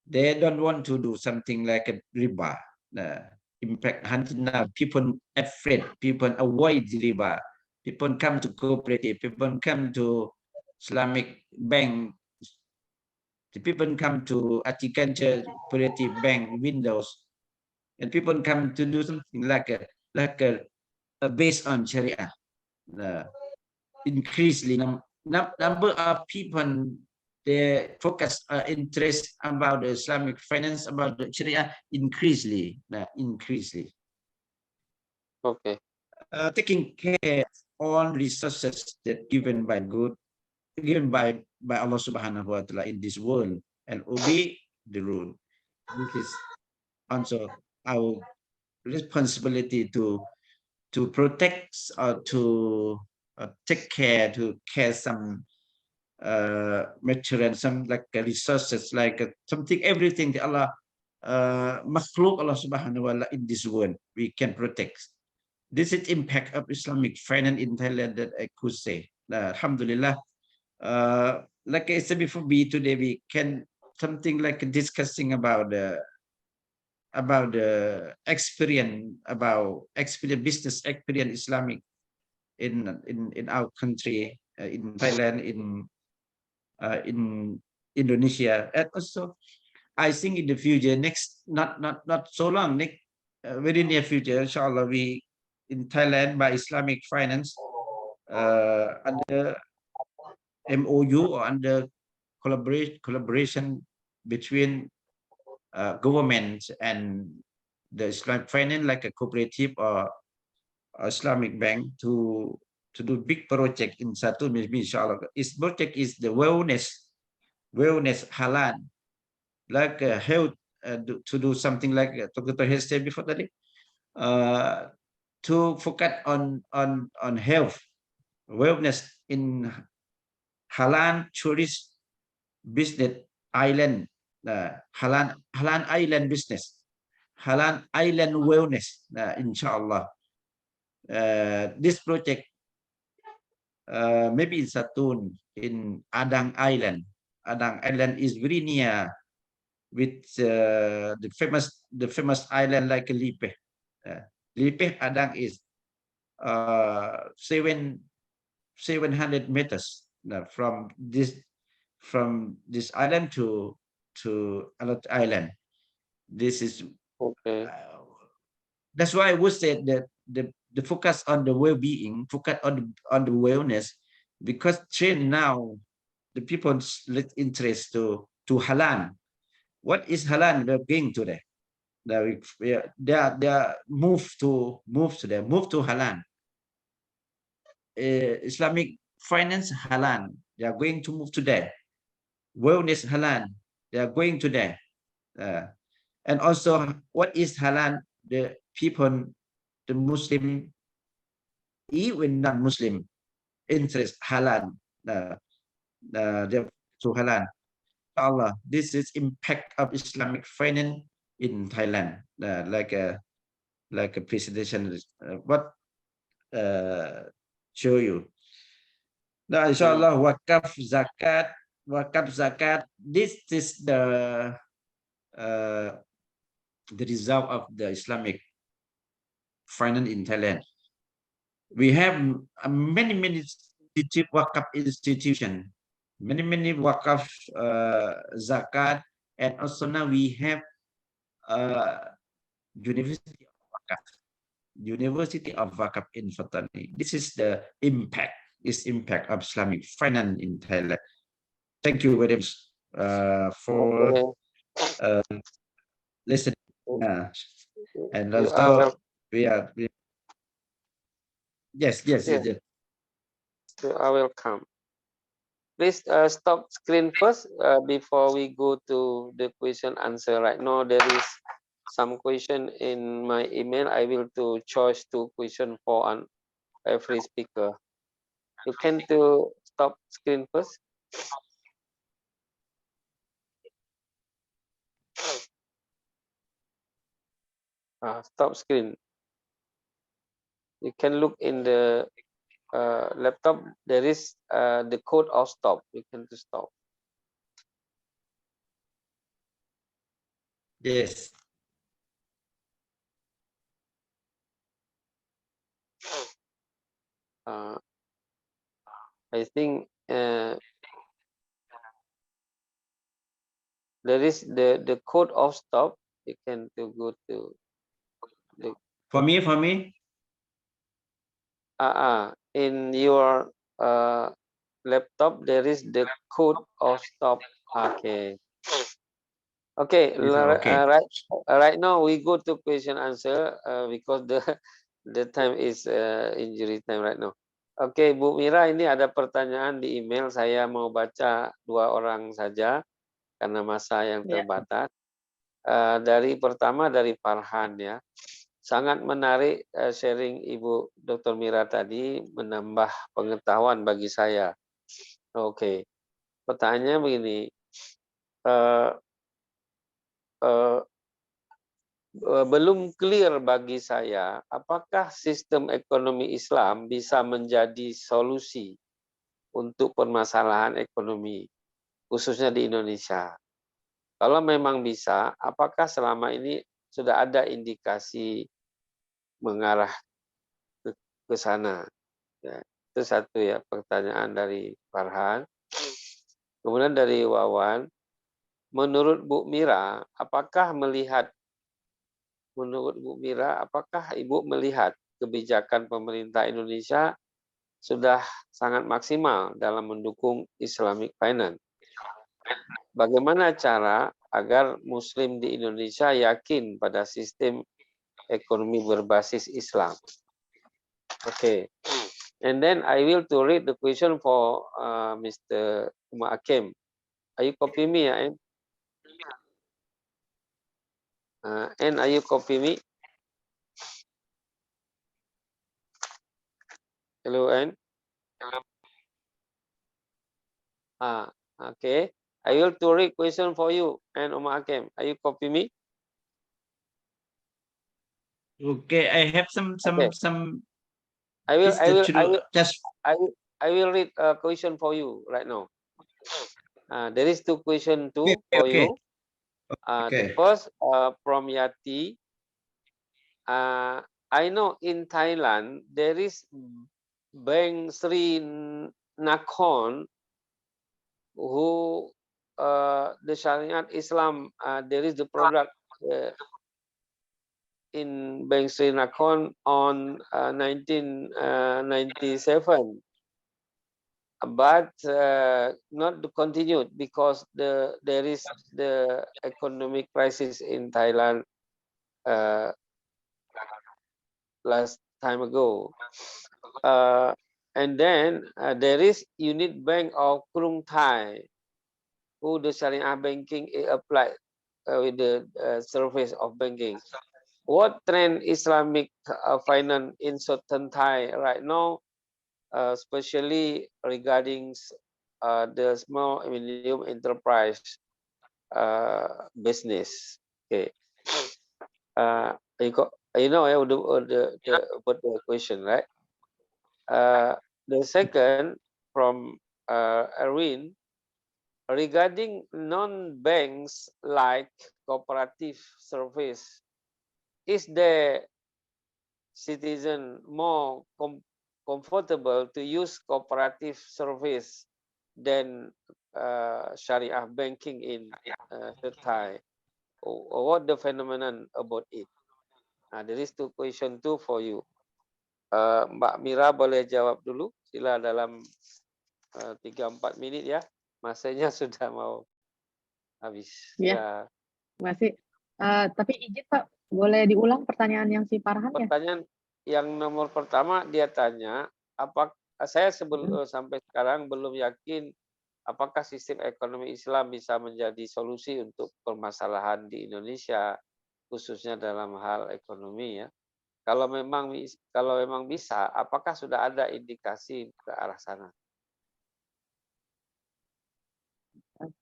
They don't want to do something like a riba. Impact until now, people afraid, people avoid riba. People come to cooperative, people come to Islamic bank, the people come to agriculture cooperative bank windows, and people come to do something like a based on Sharia. Increasingly, number of people they focus interest about the Islamic finance, about the Sharia increasingly. Okay. Taking care all resources that given by Allah Subhanahu wa Ta'ala in this world and obey the rule. This is also our responsibility to protect or to take care, to care some material, some like resources, like something, everything that Allah makhluk Allah Subhanahu wa Ta'ala in this world we can protect. This is impact of Islamic finance in Thailand that I could say. Alhamdulillah. Like I said before, today we can something like discussing about the experience, business experience Islamic in our country, in Thailand, in Indonesia, and also I think in the future, next not so long, next very near future, inshallah, we in Thailand by Islamic finance under MOU or under collaboration between government and the Islamic finance, like a cooperative or Islamic bank, to do big project in Satun, maybe inshallah. This project is the wellness halal, like health, to do something like Dr. has said before today, to focus on health, wellness in halal tourist business island, halal island business, halal island wellness, inshallah. This project maybe in Satun, in Adang Island. Adang Island is very near with the famous island like Lipe. Lipe Adang is 700 meters from this island to another island. This is Okay. That's why I would say that the focus on the well-being, focus on the wellness, because trend now the people's interest to halal. What is halal? They're going to there. They are move to halal. Islamic finance halal. They are going to move to there. Wellness halal. They are going to there. And also, what is halal? The people, the Muslim, even non-Muslim, interest halal. To halal. Allah, this is impact of Islamic finance in Thailand, like a presentation. What show you? Now, inshallah, wakaf zakat. This is the result of the Islamic finance in Thailand. we have many wakaf institution, many wakaf zakat, and also now we have University of Wakaf, University of Wakaf in Fatani. This is the impact of Islamic finance in Thailand. Thank you very much for listening. And You are also yes. yes, you are welcome. Please stop screen first before we go to the question answer. Right now there is some question in my email. I will to choose 2 question for every speaker. You can to stop screen first. Stop screen. You can look in the laptop. There is the code of stop. You can to stop. Yes. I think there is the code of stop. You can to go to the For me. in your laptop there is the code of stop. Okay. Okay. Okay. Right now we go to question answer because the time is injury time right now. Oke, Bu Mira, ini ada pertanyaan di email. Saya mau baca 2 orang saja karena masa yang terbatas. Dari pertama dari Farhan ya. Sangat menarik sharing Ibu Dr. Mira tadi, menambah pengetahuan bagi saya. Oke. Pertanyaannya begini. Belum clear bagi saya apakah sistem ekonomi Islam bisa menjadi solusi untuk permasalahan ekonomi khususnya di Indonesia. Kalau memang bisa, apakah selama ini sudah ada indikasi mengarah ke sana? Ya, itu satu ya pertanyaan dari Farhan. Kemudian dari Wawan, menurut Bu Mira, apakah Ibu melihat kebijakan pemerintah Indonesia sudah sangat maksimal dalam mendukung Islamic Finance? Bagaimana cara agar Muslim di Indonesia yakin pada sistem ekonomi berbasis Islam? Okay. And then I will to read the question for Mr. Umar Hakim. Are you copy me, ya? And are you copy me? Hello, N. Okay. I will to read question for you and Umar Hakim. Are you copy me? Okay, I have some. I will read a question for you right now. There is 2 question too for you. The first from Yati. I know in Thailand there is Bank Sri Nakhon who the Syariat Islam there is the product in Bank Sri Nakhon on 1997, but not continued because there is the economic crisis in Thailand last time ago. And then there is Unit Bank of Krung Thai, who the Sharia banking is applied with the service of banking. What trend Islamic finance in Southern Thai right now, especially regarding the small and medium enterprise business? Okay. You know the question, right? The second from Erwin, regarding non-banks like cooperative service, is the citizen more comfortable to use cooperative service than Sharia banking in Turkey? Or what the phenomenon about it? There is two question too for you. Mbak Mira boleh jawab dulu, sila dalam 3-4 menit ya. Masanya sudah mau habis. Ya. Masih. Tapi izin Pak, boleh diulang pertanyaan yang si Farhan ya? Pertanyaan yang nomor pertama dia tanya, saya sampai sekarang belum yakin apakah sistem ekonomi Islam bisa menjadi solusi untuk permasalahan di Indonesia, khususnya dalam hal ekonomi ya. Kalau memang bisa, apakah sudah ada indikasi ke arah sana?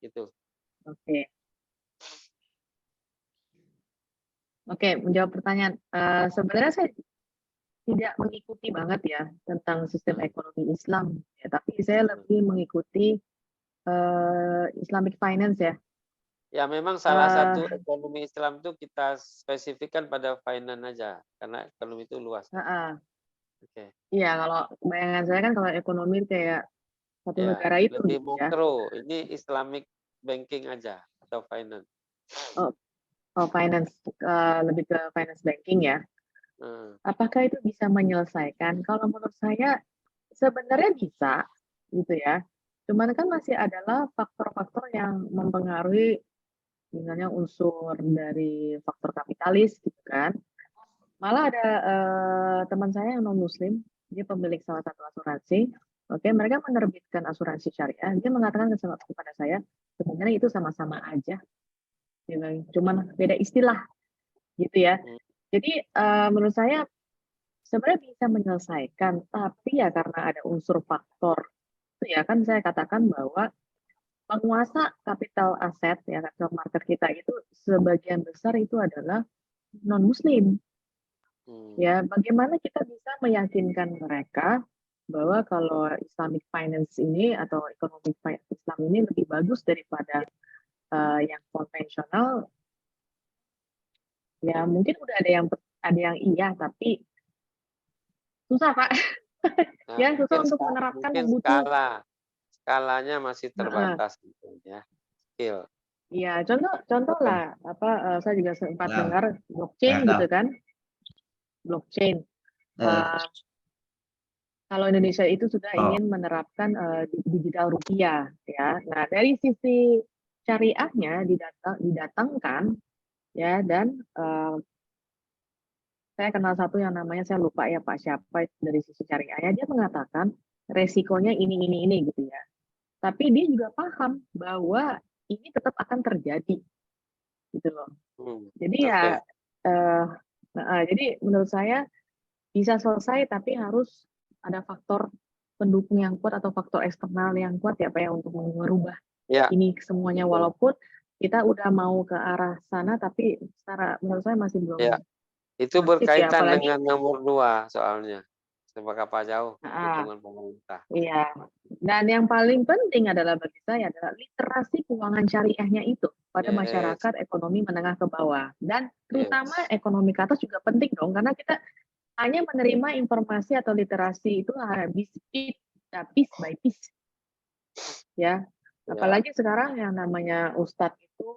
Gitu. Oke. Oke, menjawab pertanyaan. Sebenarnya saya tidak mengikuti banget ya tentang sistem ekonomi Islam, ya, tapi saya lebih mengikuti Islamic finance ya. Ya memang salah satu ekonomi Islam itu kita spesifikkan pada finance aja, karena ekonomi itu luas. Oke. Iya, kalau bayangan saya kan kalau ekonomi kayak satu negara itu lebih gitu ya. makro, ini Islamic banking aja atau finance. Oh, finance, lebih ke finance banking ya. Apakah itu bisa menyelesaikan? Kalau menurut saya sebenarnya bisa, gitu ya. Cuman kan masih adalah faktor-faktor yang mempengaruhi, misalnya unsur dari faktor kapitalis, gitu kan. Malah ada teman saya yang non-Muslim, dia pemilik salah satu asuransi. Oke, mereka menerbitkan asuransi syariah. Dia mengatakan kepada saya, sebenarnya itu sama-sama aja. Cuman beda istilah, gitu ya. Jadi menurut saya sebenarnya bisa menyelesaikan, tapi ya karena ada unsur faktor, itu ya kan saya katakan bahwa penguasa kapital aset ya capital market kita itu sebagian besar itu adalah non Muslim. Ya, bagaimana kita bisa meyakinkan mereka bahwa kalau Islamic finance ini atau ekonomi Islam ini lebih bagus daripada yang konvensional? Ya mungkin udah ada yang iya, tapi susah Pak. Ya susah untuk menerapkan yang butuh. Skalanya masih terbatas gitu ya. Skill. Iya, contoh lah saya juga sempat dengar blockchain gitu kan. Blockchain. Kalau Indonesia itu sudah ingin menerapkan digital rupiah ya. Nah, dari sisi syariahnya didatangkan ya, dan saya kenal satu yang namanya, saya lupa ya Pak siapa, dari sisi syariahnya dia mengatakan resikonya ini gitu ya. Tapi dia juga paham bahwa ini tetap akan terjadi gitu loh. Jadi ya jadi menurut saya bisa selesai, tapi harus ada faktor pendukung yang kuat atau faktor eksternal yang kuat ya Pak ya untuk merubah ini semuanya, walaupun kita udah mau ke arah sana, tapi secara menurut saya masih belum. Itu berkaitan dengan nomor 2 soalnya. Seberapa jauh dukungan pemerintah. Iya. Dan yang paling penting adalah bagi saya adalah literasi keuangan syariahnya itu pada masyarakat ekonomi menengah ke bawah, dan terutama ekonomi ke atas juga penting dong, karena kita hanya menerima informasi atau literasi itu piece by piece. Ya. Apalagi sekarang yang namanya ustadz itu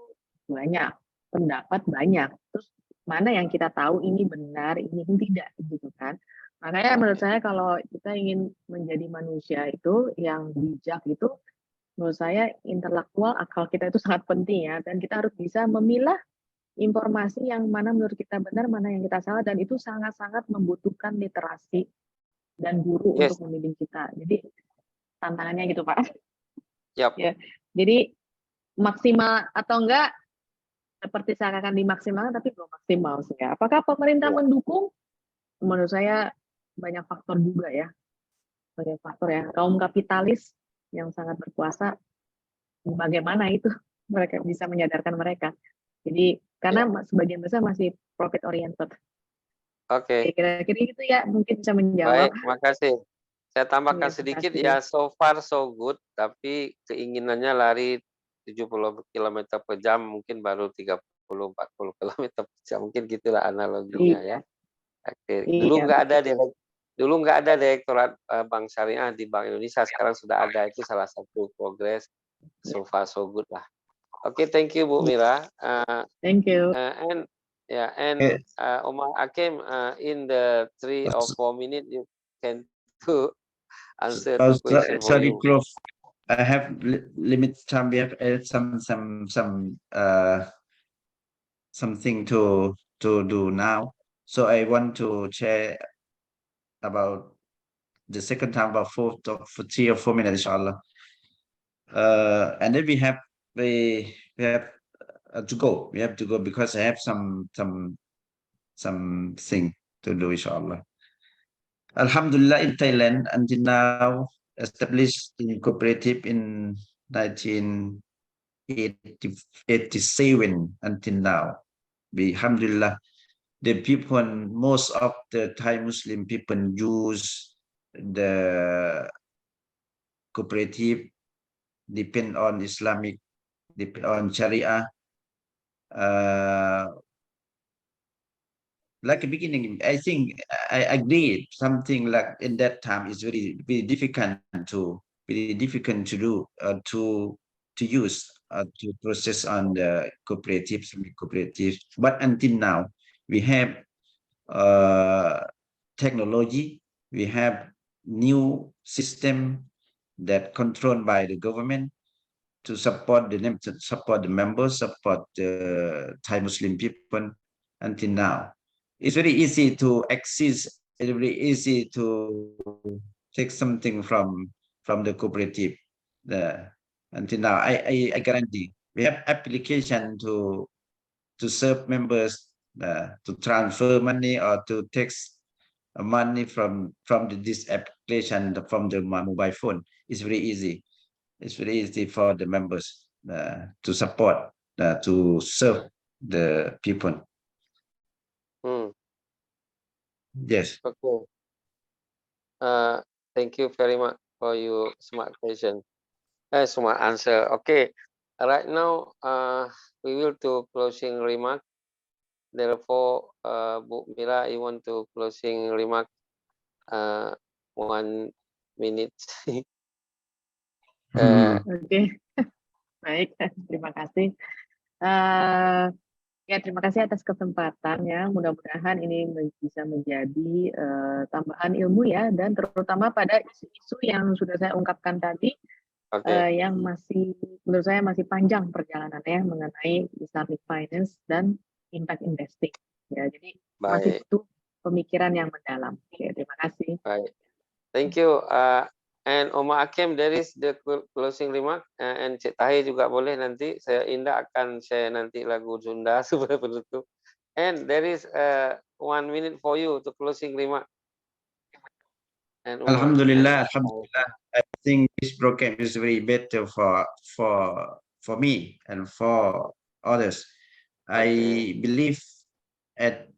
banyak, pendapat banyak. Terus mana yang kita tahu ini benar, ini tidak gitu kan. Makanya menurut saya kalau kita ingin menjadi manusia itu yang bijak itu, menurut saya intelektual, akal kita itu sangat penting ya, dan kita harus bisa memilah informasi yang mana menurut kita benar, mana yang kita salah, dan itu sangat-sangat membutuhkan literasi dan guru untuk membimbing kita. Jadi tantangannya gitu Pak. Ya. Jadi maksimal atau enggak seperti seakan dimaksimalkan tapi belum maksimal sih ya. Apakah pemerintah mendukung? Menurut saya banyak faktor juga ya. Banyak faktor ya. Kaum kapitalis yang sangat berkuasa, bagaimana itu mereka bisa menyadarkan mereka. Jadi karena sebagian besar masih profit oriented. Oke. Kira-kira gitu ya, mungkin bisa menjawab. Baik, makasih. Saya tambahkan sedikit ya, so far so good, tapi keinginannya lari 70 km per jam, mungkin baru 30-40 km per jam, mungkin gitulah analoginya ya. Oke. Dulu nggak ada Dulu nggak ada direktorat Bank Syariah di Bank Indonesia, sekarang sudah ada. Itu salah satu progres. So far so good lah. Oke, thank you Bu Mira. Thank you. And Eh, Omar Hakim, in the 3 or 4 minutes you can to answer two questions for sorry, you. Prof. I have limited time. We have something to do now. So I want to share about the second time about for 3 or 4 minutes, inshallah. And then we have to go. We have to go because I have something to do, inshallah. Alhamdulillah, in Thailand until now, established in cooperative in 1987 until now. Alhamdulillah, the people, most of the Thai Muslim people use the cooperative, depend on Islamic, depend on Sharia. Like the beginning, I think I agree. Something like in that time is very difficult to do to use to process on the cooperative, semi-cooperative. But until now, we have technology, we have new system that controlled by the government to support the members, support the Thai Muslim people until now. It's very easy to access, it's very easy to take something from the cooperative. Until now, I guarantee we have application to serve members, to transfer money or to take money from this application from the mobile phone. It's very easy. It's very easy for the members to support, to serve the people. Yes. Okay. Thank you very much for your smart question. Smart answer. Okay. Right now, we will to closing remark. Therefore, Bu Mira, you want to closing remark 1 minute. Oke, baik. Terima kasih. Ya, terima kasih atas kesempatan ya. Mudah-mudahan ini bisa menjadi tambahan ilmu ya, dan terutama pada isu-isu yang sudah saya ungkapkan tadi, yang masih menurut saya masih panjang perjalanannya mengenai Islamic finance dan impact investing. Ya, jadi masih butuh pemikiran yang mendalam. Oke, terima kasih. Baik. Thank you. And Omar Hakim, there is the closing remark. And Cik Tahir juga boleh nanti. Saya Indah akan share nanti lagu Sunda sebagai penutup. And there is 1 minute for you to closing remark. And Alhamdulillah, Alhamdulillah. I think this program is very better for me and for others. I believe that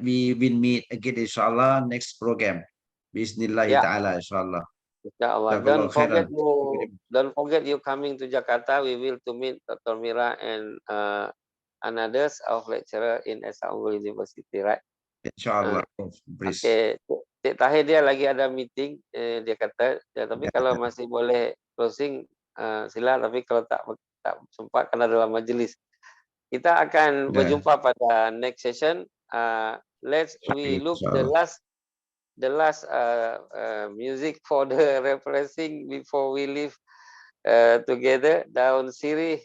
we will meet again, inshallah, next program. Bismillah ta'ala, inshallah. Inshallah. Don't forget you coming to Jakarta. We will to meet Dr. Mira and others of lecturer in Esa Unggul University, right? Inshallah. Okay. Cik Tahir dia lagi ada meeting, dia kata. Ya, tapi kalau masih boleh closing, sila. Tapi kalau tak sempat karena dalam majelis, kita akan berjumpa pada next session. We look the last music for the refreshing before we leave together. Daun sirih